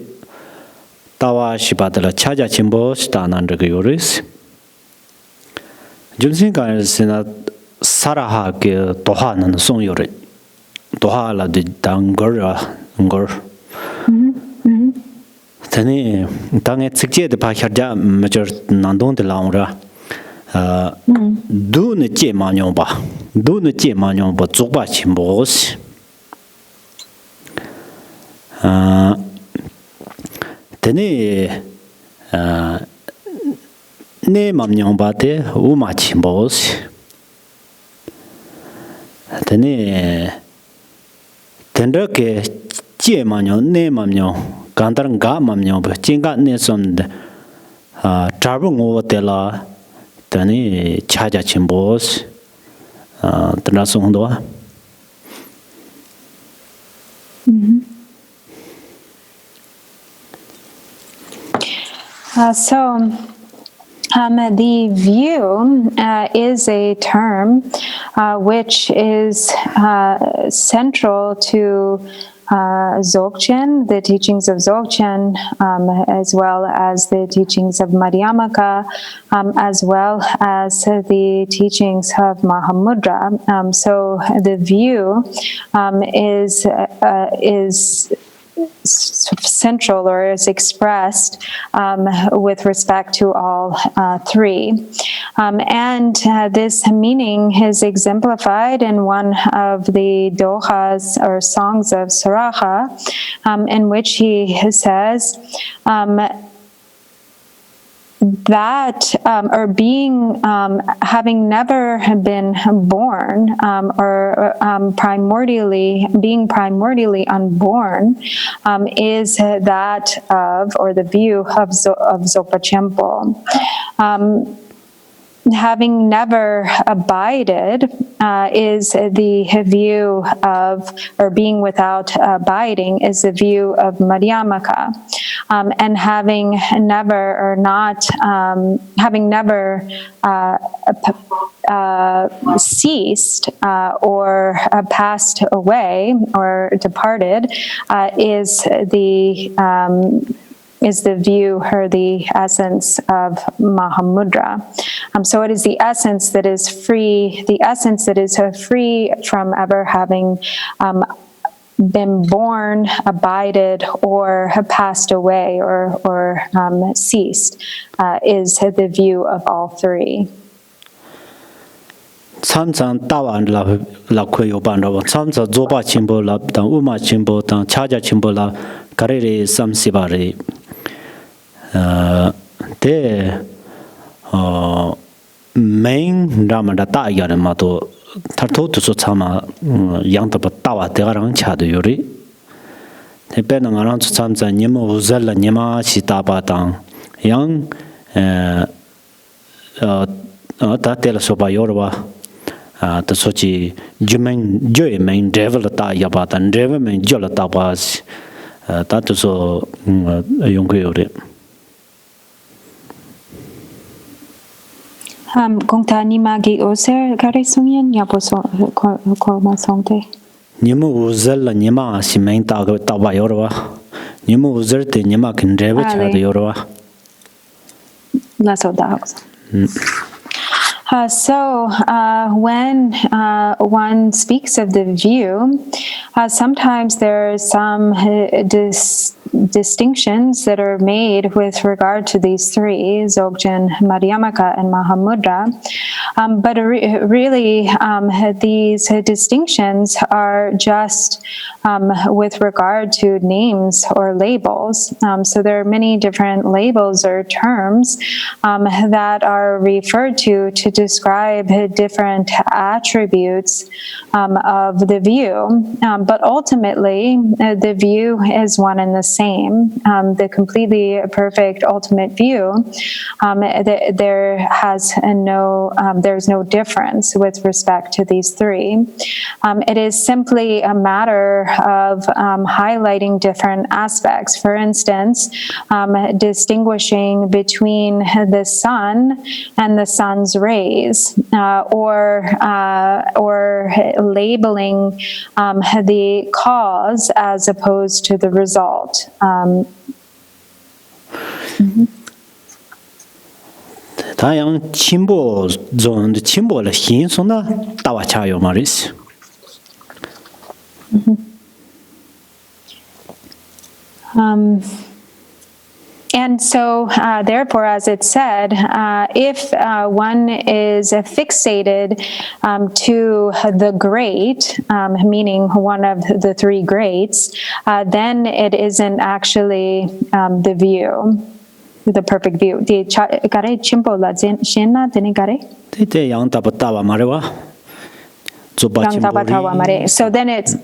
Speaker 1: tawa shibatela chaja chimbo chitana and yores Junsin Garsina Saraha ke Tohan song yore Tohala de Dangura Ngor Tani Tanget Sikje de Pachaja Major Nandon de Laura Do ne che manyomba, do ne che manyomba, zoba chimbos. Tene ne mamnyong bate uma chimbos. Tene tender ke che manyo ne mamnyo gandar ga mamnyo ba jinga ne som de trabu ngo tela tene chaja chimbos tena song do.
Speaker 2: The view is a term which is central to Dzogchen, the teachings of Dzogchen, as well as the teachings of Madhyamaka, as well as the teachings of Mahamudra. So the view is central or is expressed with respect to all three. And this meaning is exemplified in one of the dohas or songs of Saraha, in which he says that or being having never been born or being primordially unborn is that of or the view of Zopa Khenpo. Having never abided is the view of, or being without abiding is the view of Madhyamaka. And having never or not, having never ceased or passed away or departed is the view or the essence of Mahamudra. So it is the essence that is free, free from ever having been born, abided, or have passed away or ceased, is the view of all three.
Speaker 1: Samsang tawan la kwe bando samsa zoba chimbo la dan uma chimbo dan chaja chimbo la karere samsibari de main ramada ta yare ma to tarto to so chama yang ta tawa de garang cha de yori de pe na ngarang samsa nyemo uzal la nyema sita ba dang yang ta tel so ba yorwa the sochi jumen joy main devil ta yaba tan devil main jola ta was that so yongre
Speaker 2: Kung ta ni magi oser kare sungyen ya po so ko ma songte
Speaker 1: nimu uzal la nyema si main ta ba yorwa nimu uzal te nyema kin devil cha de yorwa
Speaker 2: la so da So when one speaks of the view, sometimes there are some distinctions that are made with regard to these three, Dzogchen, Madhyamaka, and Mahamudra. But really, these distinctions are just with regard to names or labels. So there are many different labels or terms that are referred to describe different attributes of the view. But ultimately, the view is one and the same. The completely perfect ultimate view, there's no difference with respect to these three. It is simply a matter of highlighting different aspects. For instance, distinguishing between the sun and the sun's rays, or labeling the cause as opposed to the result.
Speaker 1: 다양 침보 존 침보를 신소나 따와차요 말이스.
Speaker 2: And so, therefore, as it said, if one is fixated to the great, meaning one of the three greats, then it isn't actually the view, the perfect view. So then it's.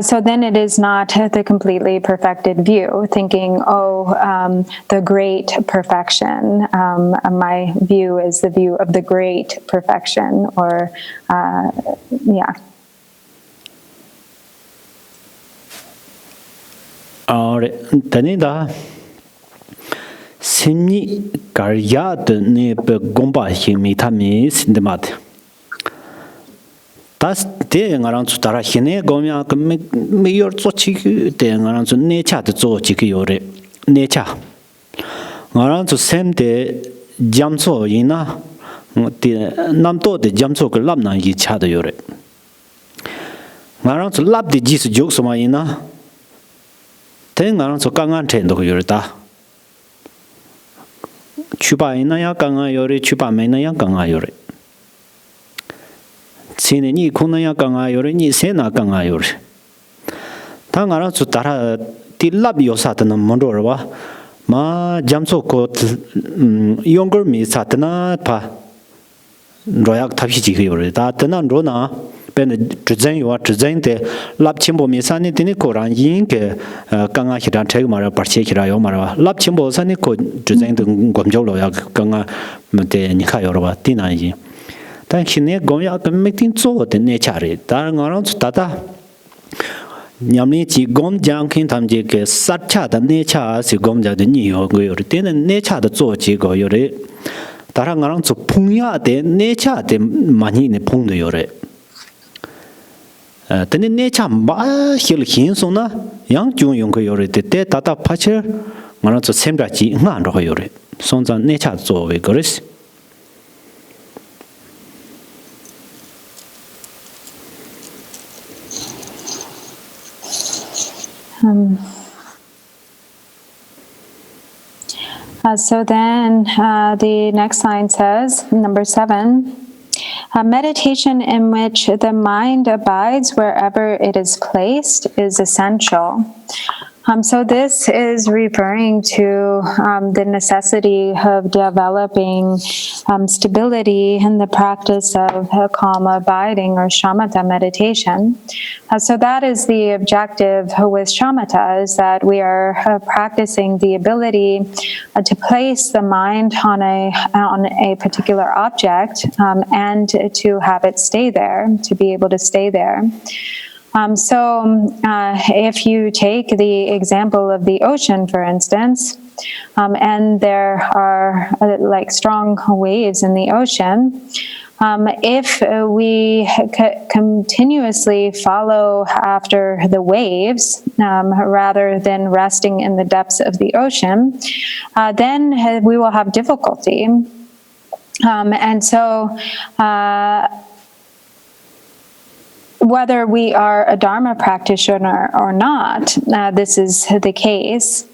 Speaker 2: So then it is not the completely perfected view, thinking, the great perfection. My view is the view of the great perfection, or, yeah.
Speaker 1: Tanida Simni Garyat ne Gomba Himitamis in the mat. Tas de ngaran zu tara hine gomya me yor zo chi de ngaran zu ne cha de zo chi yore ne cha ngaran zu sem de jam zo ina de nam to de jam zo ge lam na yi cha de yore ngaran zu lab de ji su jok so ma ina de ngaran zu gang an chen do yore da chu ba ina ya gang a yore chu ba me na ya gang a yore Sine ni kunaya kanga yore ni sena kanga yore. Tangara su tara tilab yosatana mondorwa ma jamso ko younger mi satana pa royak tapiji yore. Da tana rona ben juzen yo juzen de lab chimbo mi sani tini koran yin ke kanga hiran cheg mara parche hira yo mara lab chimbo sani ko juzen de gomjo lo ya kanga de nikha yorwa tina yi.但是呢，讲要跟每天做的那家人，当然我让大家，你们去讲讲看他们这个杀价的那家是讲讲的你有个有的，但是那家的做这个有的，当然我让做碰呀的那家的蛮尼的碰的有的，但是那家嘛，很轻松呢，样就用个有的，但大家拍起，我让做参加机按着有的，所以那家做为个是。
Speaker 2: So then the next line says, number 7, meditation in which the mind abides wherever it is placed is essential. So this is referring to the necessity of developing stability in the practice of calm abiding or shamatha meditation. So that is the objective with shamatha, is that we are practicing the ability to place the mind on a particular object and to have it stay there, to be able to stay there. So if you take the example of the ocean, for instance, and there are like strong waves in the ocean, if we continuously follow after the waves rather than resting in the depths of the ocean, then we will have difficulty. And so whether we are a Dharma practitioner or not, this is the case.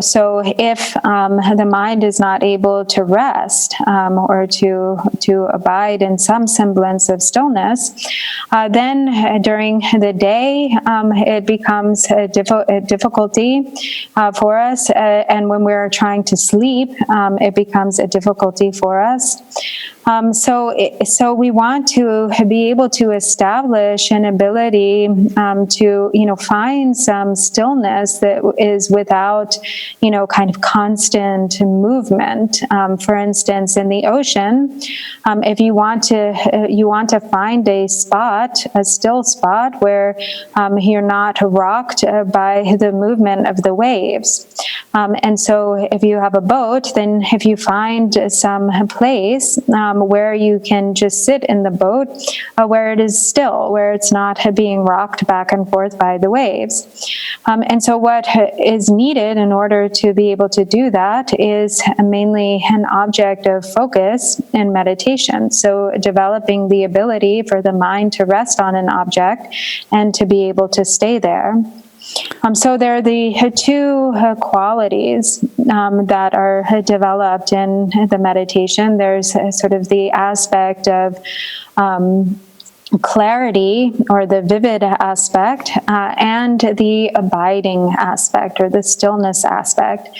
Speaker 2: So if the mind is not able to rest or to abide in some semblance of stillness, then during the day it becomes a difficulty for us, and when we're trying to sleep, it becomes a difficulty for us. So we want to be able to establish an ability to find some stillness that is without kind of constant movement. For instance, in the ocean, if you want to find a still spot where you're not rocked by the movement of the waves. And so if you have a boat, then if you find some place where you can just sit in the boat, where it is still, where it's not being rocked back and forth by the waves. And so what is needed in order to be able to do that is mainly an object of focus and meditation. So developing the ability for the mind to rest on an object and to be able to stay there. So there are the two qualities that are developed in the meditation. There's sort of the aspect of clarity, or the vivid aspect, and the abiding aspect, or the stillness aspect.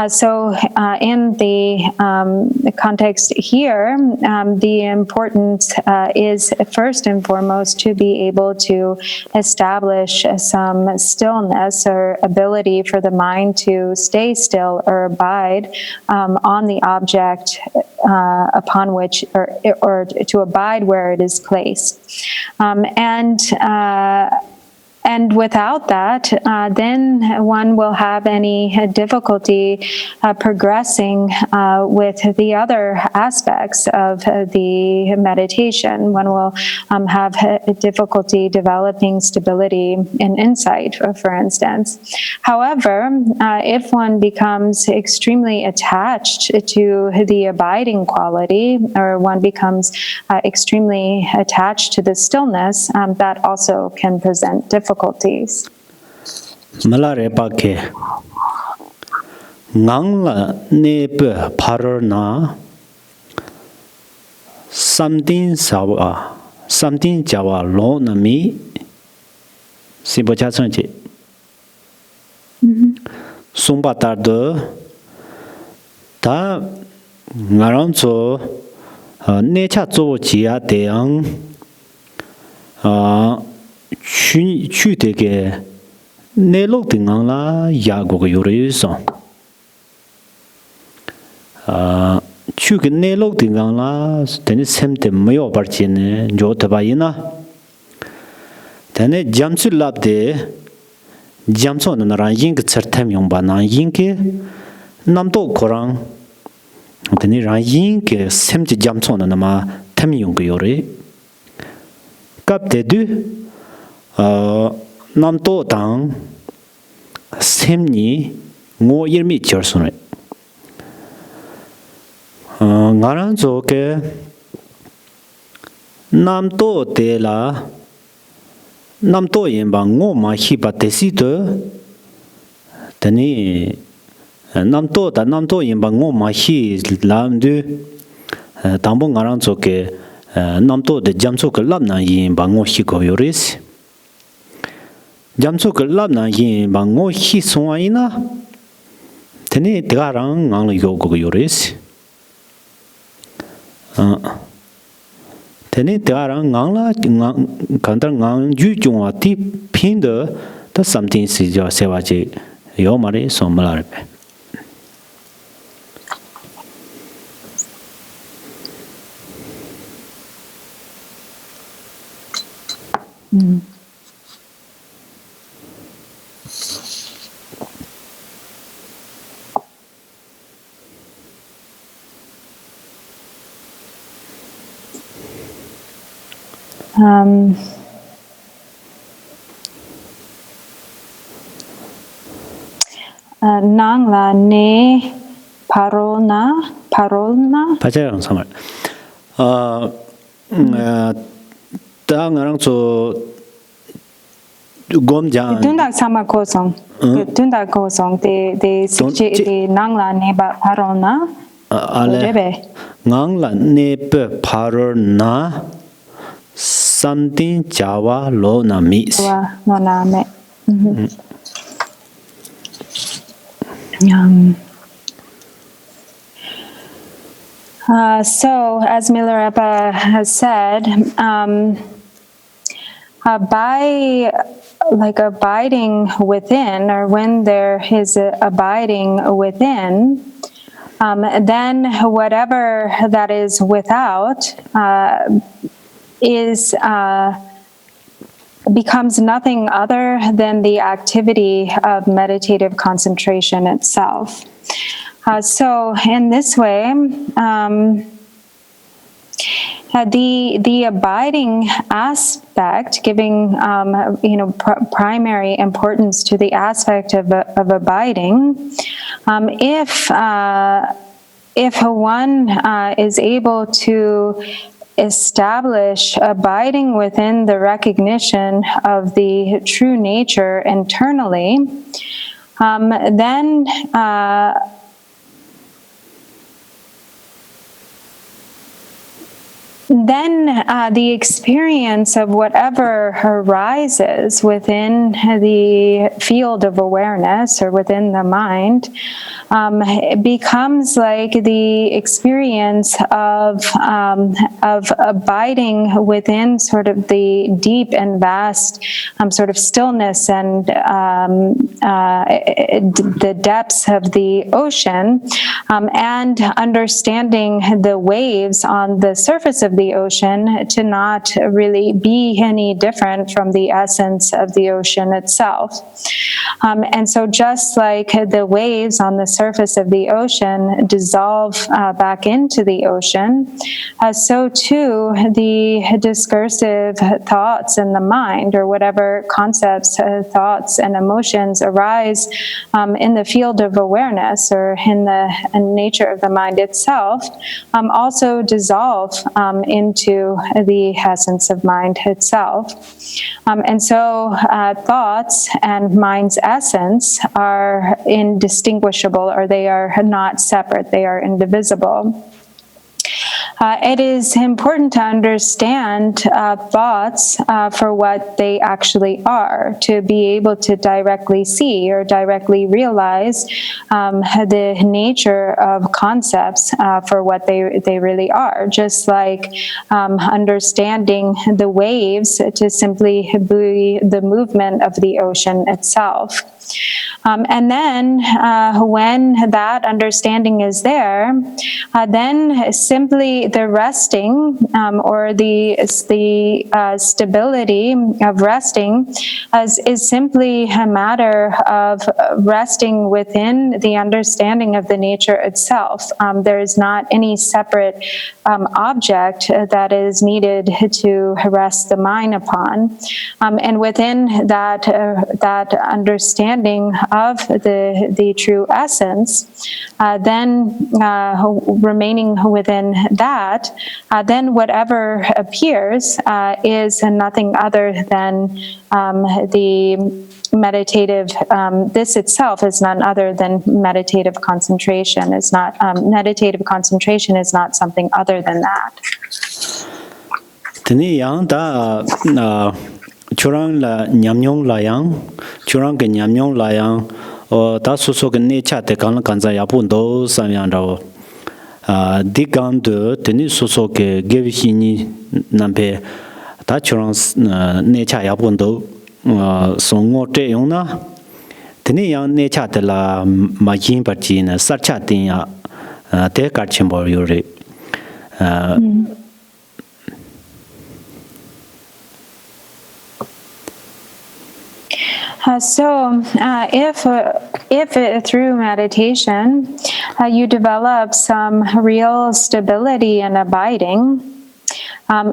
Speaker 2: So in the context here, the importance is first and foremost to be able to establish some stillness, or ability for the mind to stay still or abide on the object upon which, or to abide where it is placed. And without that, then one will have any difficulty progressing with the other aspects of the meditation. One will have difficulty developing stability and insight, for instance. However, if one becomes extremely attached to the abiding quality, or one becomes extremely attached to the stillness, that also can present difficulties.
Speaker 1: Malare pake ngangla nepe parona something jawa lo nami sibocha sanche sumba tardo ta ngaranzo necha zo jia deang chu teke ne lok tingang la ya go go yore so chu ke ne lok tingang la tene semte mayo parchi ne jo ta ba yina tene jamsu lab de jamso na ran yin ke chertem yong ba na yin ke nam to korang tene ran yin ke semte jamso na ma tam yong go yore kap de du nam to tang semni ngo yermi chersunre ngaran zo ke nam to de la nam to yin ba ngo ma hi ba de si de tani nam to yin ba ngo ma hi lam du tang bo ngaran zo ke nam to de jam so ke lab na yin ba ngo hi go yoris jamso ke lab na yin ba ngo hi swa ina tene degarang ngang yo go yoris tene degarang ngang la kantar ngang ju jungwa ti pin de ta something si jo sewa je yo mare so malar pe
Speaker 2: Nang la ne parolna
Speaker 1: Pachagang samar. Ta ngarang so gom jang.
Speaker 2: Tundak sama kosong. Tundak kosong de sikche de nang la ne parolna.
Speaker 1: Ale. Ngang la ne pe parolna something Java lo na mi.
Speaker 2: No na me. So, as Milarepa has said, by abiding within, or when there is abiding within, then whatever that is without becomes nothing other than the activity of meditative concentration itself. So in this way, the abiding aspect, giving primary importance to the aspect of abiding, if one is able to establish abiding within the recognition of the true nature internally, then the experience of whatever arises within the field of awareness or within the mind becomes like the experience of abiding within sort of the deep and vast sort of stillness and the depths of the ocean, and understanding the waves on the surface of the ocean to not really be any different from the essence of the ocean itself. And so just like the waves on the surface of the ocean dissolve back into the ocean, so too the discursive thoughts in the mind, or whatever concepts, thoughts, and emotions arise in the field of awareness or in the nature of the mind itself, also dissolve into the essence of mind itself. And so thoughts and mind's essence are indistinguishable, or they are not separate, they are indivisible. It is important to understand thoughts for what they actually are, to be able to directly see or directly realize the nature of concepts for what they really are, just like understanding the waves to simply be the movement of the ocean itself. And then when that understanding is there, then simply the resting or the stability of resting is simply a matter of resting within the understanding of the nature itself. There is not any separate object that is needed to rest the mind upon. And within that understanding of the true essence, then remaining within that, then whatever appears is nothing other than the meditative, this itself is none other than meditative concentration. Is not meditative concentration is not something other than that.
Speaker 1: Tini yang da churang la nyamnyong la yang churang ke nyamnyong la yang o da so so ke ne cha te kan kan za ya pun do sam yang da di kan de tini so so ke ge hi ni nam pe da churang ne cha ya pun do song ngo te yong na tini yang ne cha te la ma yin pa ji na sa cha tin ya te ka chim bo yo re
Speaker 2: So, if through meditation you develop some real stability and abiding,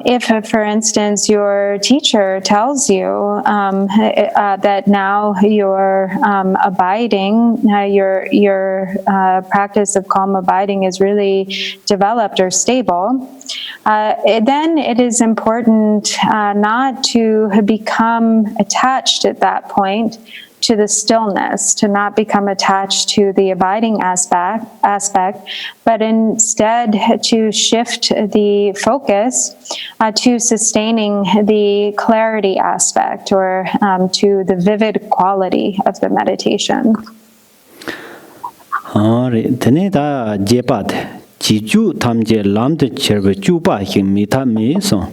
Speaker 2: if, for instance, your teacher tells you that now your abiding, your practice of calm abiding is really developed or stable, then it is important not to become attached at that point to the stillness, to not become attached to the abiding aspect, but instead to shift the focus to sustaining the clarity aspect, or to the vivid quality of the meditation.
Speaker 1: Jiu Tamje Lam de Cherve Juba him mita me so.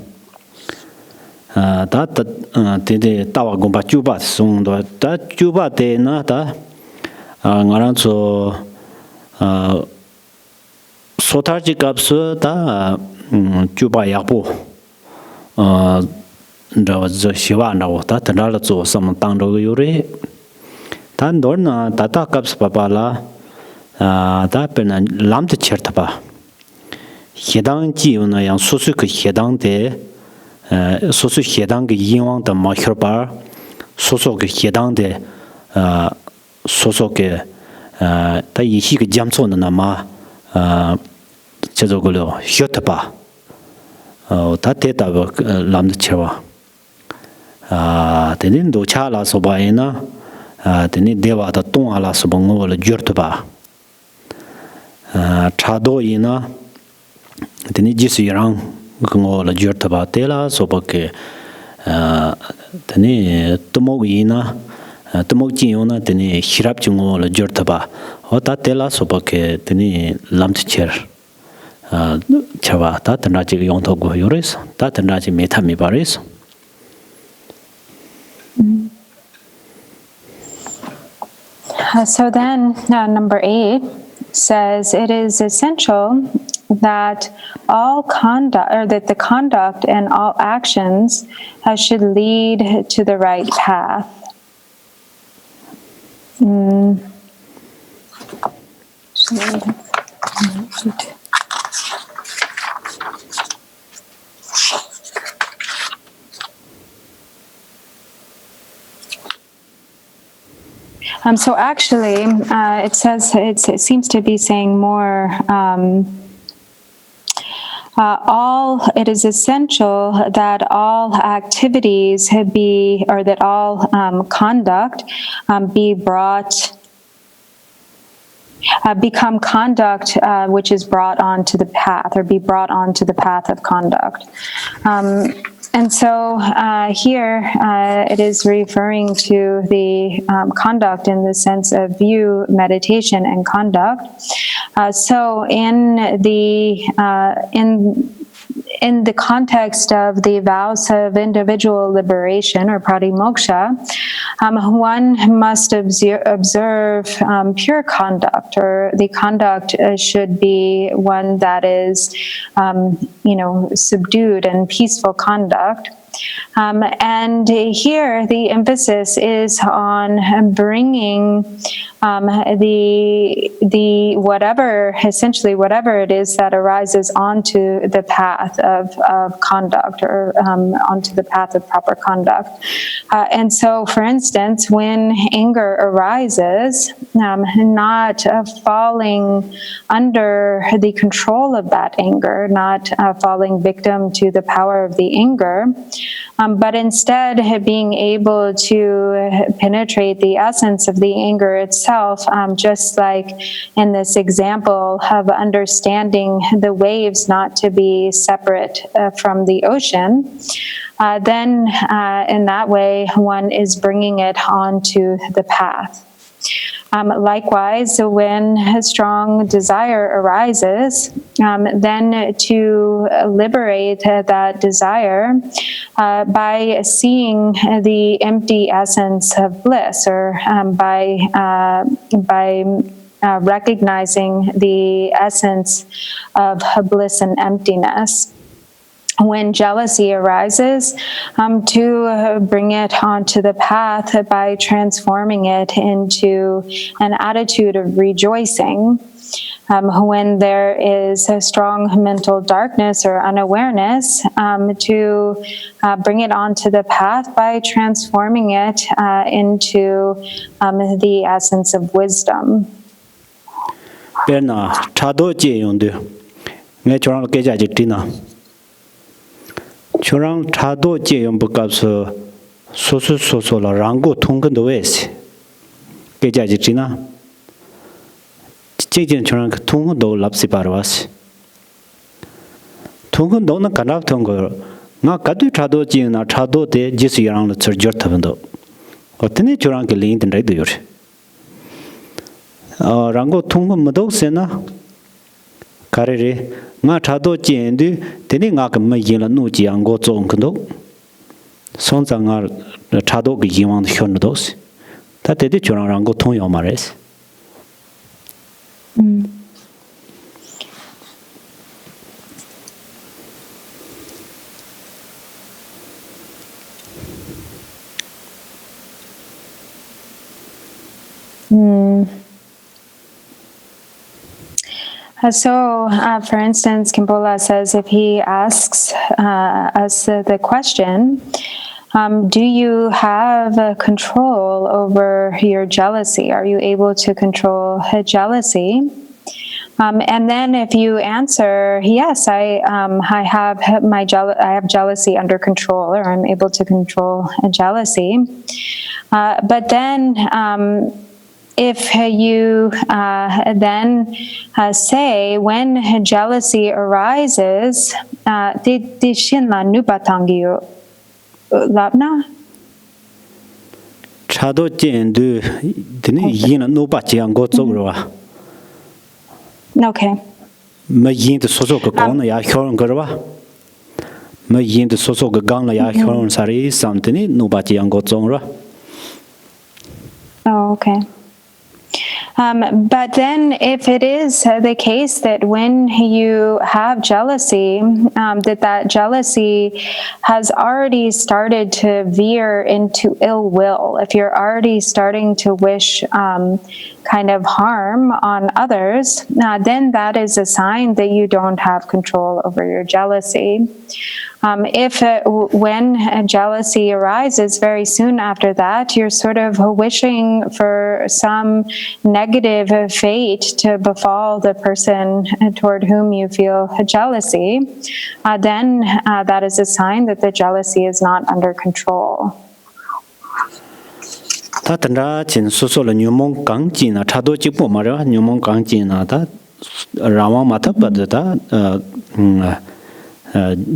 Speaker 1: That the Tawa Gomba Juba song that Juba de nata Naranzo Sotarji Gapsu da Juba Yapo. There was the Shiva now that another so some Tando Yuri. Tandorna Tata Caps Papala. Da pen lam de chertaba hedang ji na yang su su ke hedang de su su hedang ge yin wang de ma hir ba su su ge hedang de su su ge da yi xi ge jiam zuo na ma zhe zhe ge liu xue de ba Tata Lam Chewa. Tenin do Chala Sobaina, Teni Deva the Tung ala Sobongo Jurtuba. Chado ina, Teni Jisirang, Gungo Jurtuba Tela, Sobake, Teni Tomoina, Tomogiona, Teni Hirapjungo Jurtuba, or Tatela Sobake, Teni Lamtcher. Chava, that and Raji Yonto Goyores, that and Raji Metami Baris.
Speaker 2: So then, number 8 says it is essential that all conduct, or that the conduct and all actions should lead to the right path. So actually, it says it seems to be saying more. It is essential that all activities be, or that all conduct be brought. Become conduct which is brought onto the path, or be brought onto the path of conduct. And so here it is referring to the conduct in the sense of view, meditation, and conduct. So in the context of the vows of individual liberation, or pratimoksha, one must observe pure conduct, or the conduct should be one that is, subdued and peaceful conduct. And here the emphasis is on bringing the whatever it is that arises onto the path of conduct, or onto the path of proper conduct. And so, for instance, when anger arises, not falling under the control of that anger, not falling victim to the power of the anger, but instead being able to penetrate the essence of the anger itself, just like in this example of understanding the waves not to be separate from the ocean, then in that way one is bringing it onto the path. Likewise, when a strong desire arises, then to liberate that desire by seeing the empty essence of bliss, or by recognizing the essence of bliss and emptiness. When jealousy arises, to bring it onto the path by transforming it into an attitude of rejoicing. When there is a strong mental darkness or unawareness, to bring it onto the path by transforming it into the essence of wisdom.
Speaker 1: Churang Chado Jayum Bukabso Soso la Rango Tungan the West. Gejajitina Chijin Churang Tungan do Lapsi Parwas Tungan dona Kanap Tungo, not Kadu Chado Jin or Chado de Jisi around the Surjurtavando. Or Tini Churang Lint and Redur Rango Tungan Madosena Karere. Nga chado jendu teni nga ka ma yin la nu ji ang go zong kendo song za nga chado ge yin wang de hyun de dos ta de de churang rang go tong yo ma res.
Speaker 2: So, for instance, Khenpo says if he asks us the question, do you have control over your jealousy? Are you able to control jealousy? And then if you answer, yes, I have jealousy under control, or I'm able to control jealousy. But then if you then say, when jealousy arises, di shinla nubatangiyo labna?
Speaker 1: Chado jendu dini yin no ba jiang go zo ro.
Speaker 2: Okay.
Speaker 1: Ma yin de so so ge gong na ya hyong ge ba. Ma yin de so so ge gang la ya hyong sari sam dini no ba jiang go zo ro.
Speaker 2: Oh, okay. But then if it is the case that when you have jealousy, that jealousy has already started to veer into ill will, if you're already starting to wish kind of harm on others, then that is a sign that you don't have control over your jealousy. When jealousy arises very soon after that, you're sort of wishing for some negative fate to befall the person toward whom you feel jealousy, then that is a sign that the jealousy is not under control.
Speaker 1: Ta tanda chin so so la nyumong kang chin na chado chi po ma ra nyumong kang chin na ta rawa ma ta pa da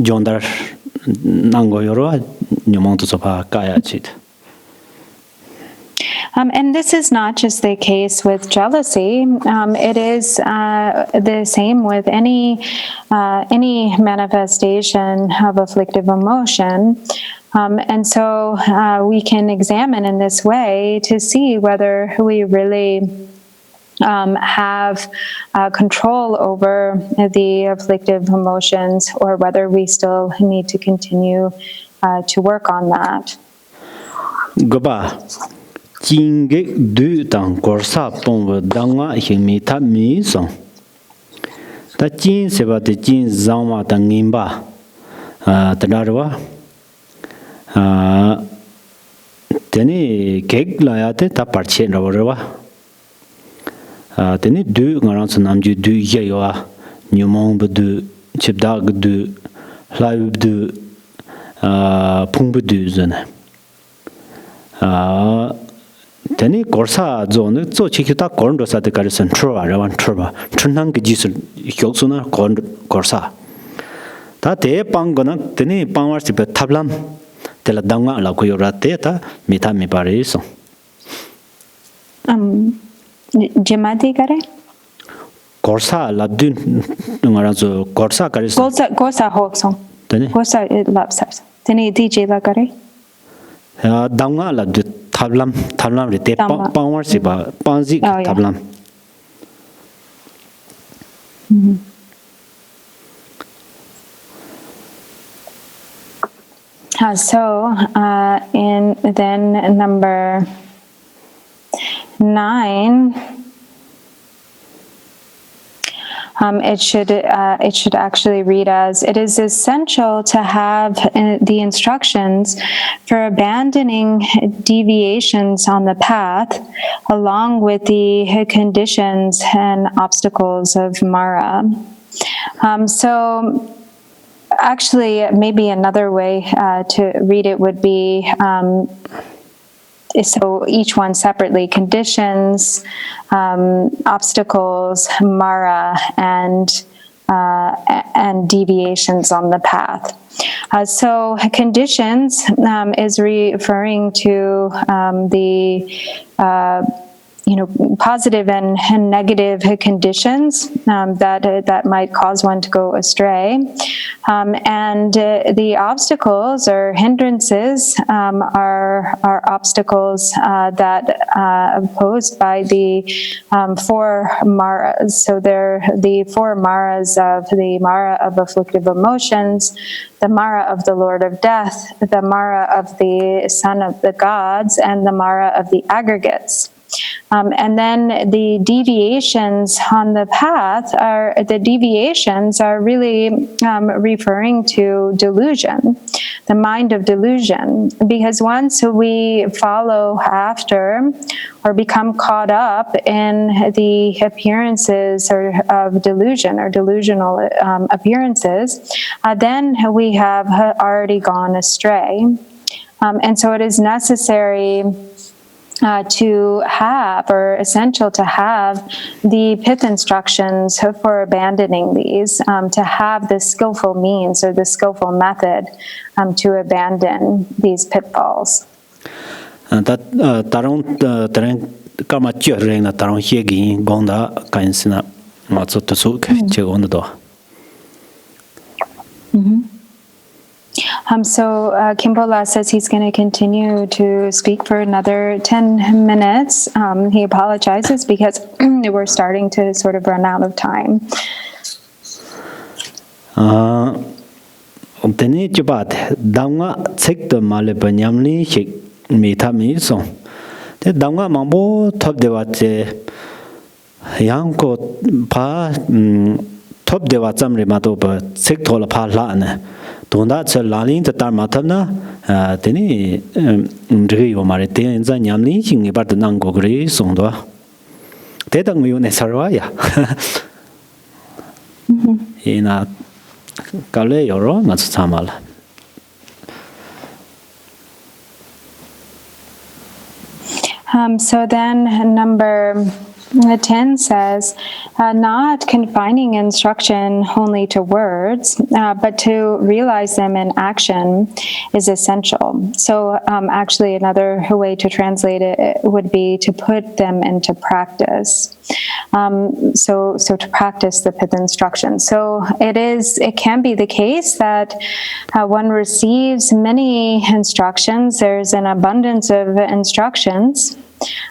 Speaker 1: jondar nango yoro nyumong to so pa kaya chit.
Speaker 2: And this is not just the case with jealousy. It is the same with any manifestation of afflictive emotion. And so we can examine in this way to see whether we really have control over the afflictive emotions, or whether we still need to continue to work on that.
Speaker 1: Goba jinge du dang korsa pong danga himi ta mi song. Ta jin se ba de jin zang ma dang ngin ba. Tanarwa. Teni kek la ya te ta par chen ra wa. Teni du ngarang su nam ju du ye yo a. Nyumong bu du chip da du lai bu du pung bu du zane. Teni korsa zone zo chiki ta korn do sa de garison trwa rawan trwa chunang ge jisul hyoksu na korsa ta te pang gona teni pangwar si be tablam tela danga la ko yora te ta mita mi pare so
Speaker 2: Jemati kare?
Speaker 1: Korsa labdun ngara zo korsa garison
Speaker 2: Korsa hoksong.
Speaker 1: Teni
Speaker 2: Korsa lapsars. Teni DJ la kare?
Speaker 1: danga la du tablam re te pangwar si ba pangzi tablam.
Speaker 2: So in then number 9, it should actually read as, it is essential to have the instructions for abandoning deviations on the path, along with the conditions and obstacles of Mara. So actually, maybe another way to read it would be, so each one separately: conditions, obstacles, Mara, and deviations on the path. So conditions is referring to the positive and negative conditions that might cause one to go astray, and the obstacles or hindrances are obstacles that posed by the 4 maras. So they're the 4 maras of the Mara of afflictive emotions, the Mara of the Lord of Death, the Mara of the Son of the Gods, and the Mara of the aggregates. And then the deviations on the path are really referring to delusion. the mind of delusion. Because once we follow after or become caught up in the appearances of delusion or delusional appearances, then we have already gone astray. And so it is necessary to have, or essential to have, the pith instructions for abandoning these, to have the skillful means or the skillful method to abandon these pitfalls.
Speaker 1: Karma na tarong hiegi gonda kainsina matso tusuk chegonda.
Speaker 2: So Khenpo says he's going to continue to speak for another 10 minutes. He apologizes because we're starting to sort of run out of time.
Speaker 1: Teni chubat danga tsek to male banyamni shik mitami so. Te danga mambo top dewache yang ko pa top dewacham remato ba tsek thola pa la ne. Donda che lalin te tar matana teni ndri yo mare te enza nyamni sing ba de nang go gri song do. Te dang mi ne sarwa ya. Ina kale yoro nga tsamal.
Speaker 2: So then number 10 says, not confining instruction only to words, but to realize them in action is essential. So actually another way to translate it would be to put them into practice. So to practice the pith instruction. So it can be the case that one receives many instructions. There's an abundance of instructions.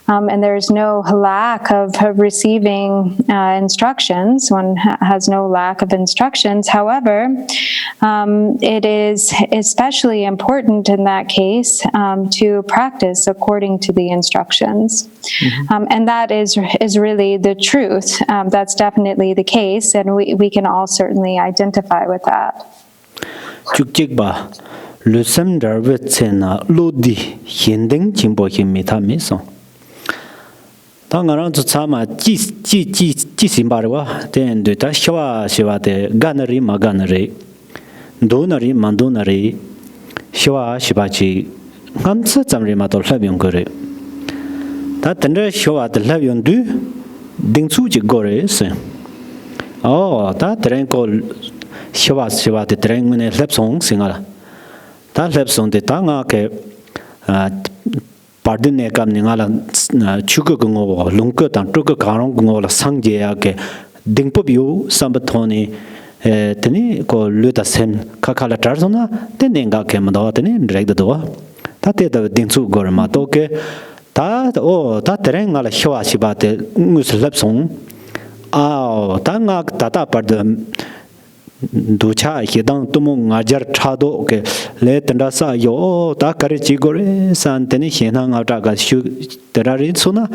Speaker 2: And there's no lack of receiving instructions. One has no lack of instructions. However, it is especially important in that case to practice according to the instructions. And that is really the truth. That's definitely the case, and we can all certainly identify with that.
Speaker 1: Chukjikba lusam darwe tsena lodi hinding chimbo himitami so. Tangarang tsama ji simbarwa ten de ta shwa de ganari maganari donari mandonari shwa shibachi ngamtsa tsamri ma tol hlabyong gore ta tendre shwa de hlabyong du dingchu ji gore se ta tren ko shwa de tren mene hlapsong singala ta hlapsong de tanga ke Pardon nekam ningala chuka gungo lungka tang tuka karong gungo la sangje ya ke dingpo biu sambathoni teni ko luta sen kakala tarzona tenenga ke madawa teni direct do ta te da dingchu gorma to ke ta terenga la hwa shibate ngus lapsong ta nga tata pardon ducha hidang tumu ngajar chado ke le tenda sa yo ta kare chi gore san teni hena nga ta ga shu terari suna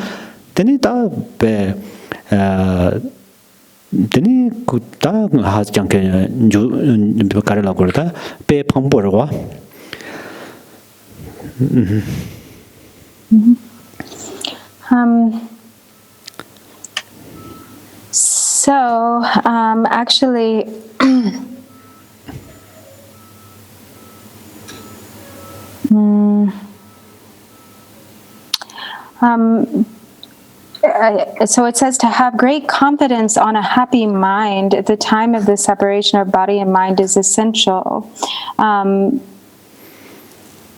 Speaker 1: teni ta be teni ku ta ha jang ke ju kare la gore ta pe phang bo ro
Speaker 2: So actually so it says to have great confidence on a happy mind at the time of the separation of body and mind is essential.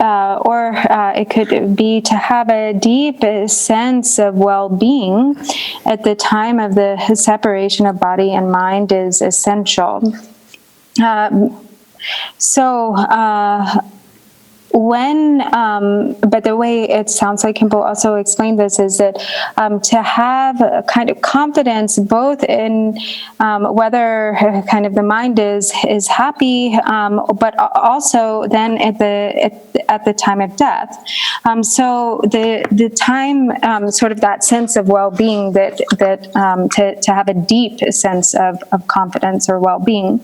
Speaker 2: Or it could be to have a deep sense of well-being at the time of the separation of body and mind is essential. But the way it sounds like Khenpo also explained this is that to have a kind of confidence both in whether kind of the mind is happy, but also then at the time of death. So the time, sort of that sense of well-being, to have a deep sense of confidence or well-being.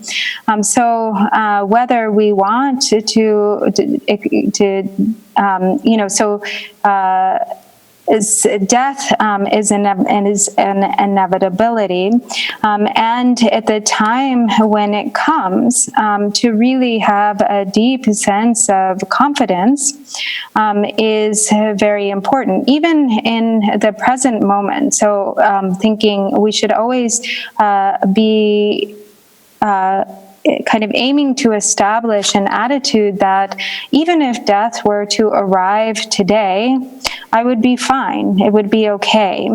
Speaker 2: So whether we want death is an inevitability, and at the time when it comes, to really have a deep sense of confidence is very important, even in the present moment. So thinking we should always be kind of aiming to establish an attitude that even if death were to arrive today, I would be fine. It would be okay,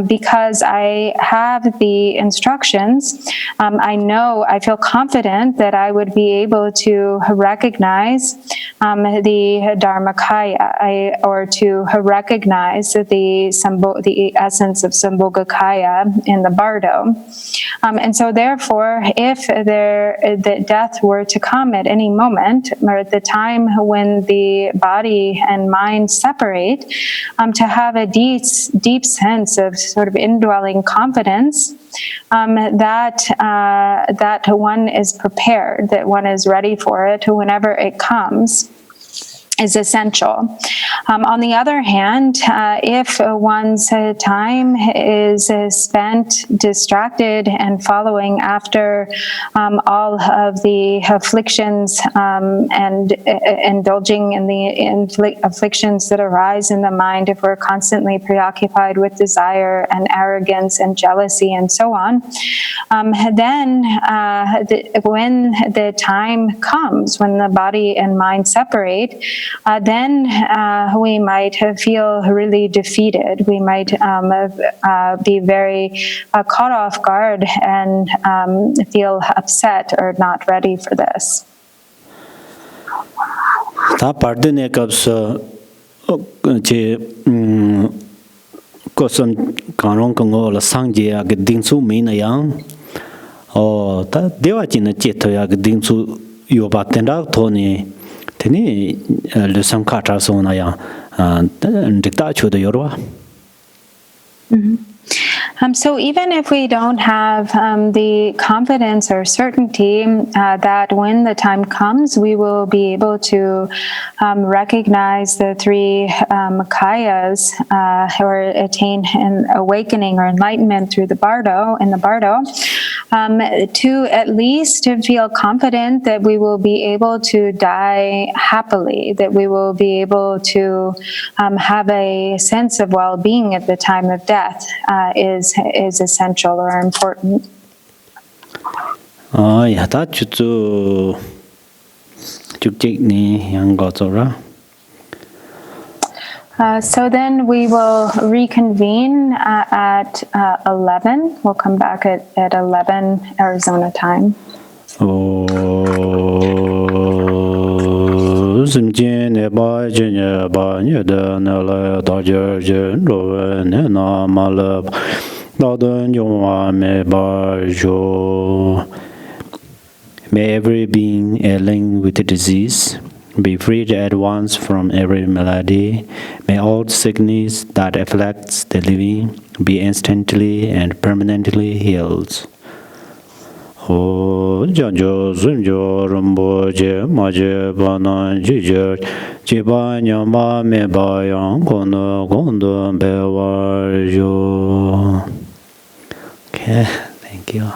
Speaker 2: because I have the instructions. I feel confident that I would be able to recognize the Dharmakaya, or to recognize the essence of Sambhogakaya in the Bardo. And so therefore, if the death were to come at any moment, or at the time when the body and mind separate, to have a deep sense of sort of indwelling confidence that one is prepared, that one is ready for it whenever it comes, is essential. On the other hand, if one's time is spent distracted and following after all of the afflictions and indulging in the afflictions that arise in the mind, if we're constantly preoccupied with desire and arrogance and jealousy and so on, then when the time comes, when the body and mind separate, then we might feel really defeated. We might be very caught off guard and feel upset or not ready for this.
Speaker 1: Ta parte ne kapsa che kosam kanong kongo la sangje ya ge dingsu me na yang o ta dewa chin na che to ya ge dingsu yo ba ten da to ni teni le samkha tra so na ya dikta chu de yorwa.
Speaker 2: So even if we don't have the confidence or certainty that when the time comes, we will be able to recognize the three kayas, or attain an awakening or enlightenment through the Bardo, to at least feel confident that we will be able to die happily, that we will be able to have a sense of well-being at the time of death, is essential or important.
Speaker 1: Ya ta chu chik ni yang go ra.
Speaker 2: So then we will reconvene at 11. We'll come back at 11 Arizona time.
Speaker 1: Simjin ne ba jin ba nye de ne la da je je ro ne na ma le da de yong wa me ba jo. May every being ailing with a disease be freed at once from every malady. May all sickness that afflicts the living be instantly and permanently healed. Ho janjo zunjo rumbo je ma je ba na ji je ji ba nya ma me ba yang kono gondo be wa jo. Okay, thank you.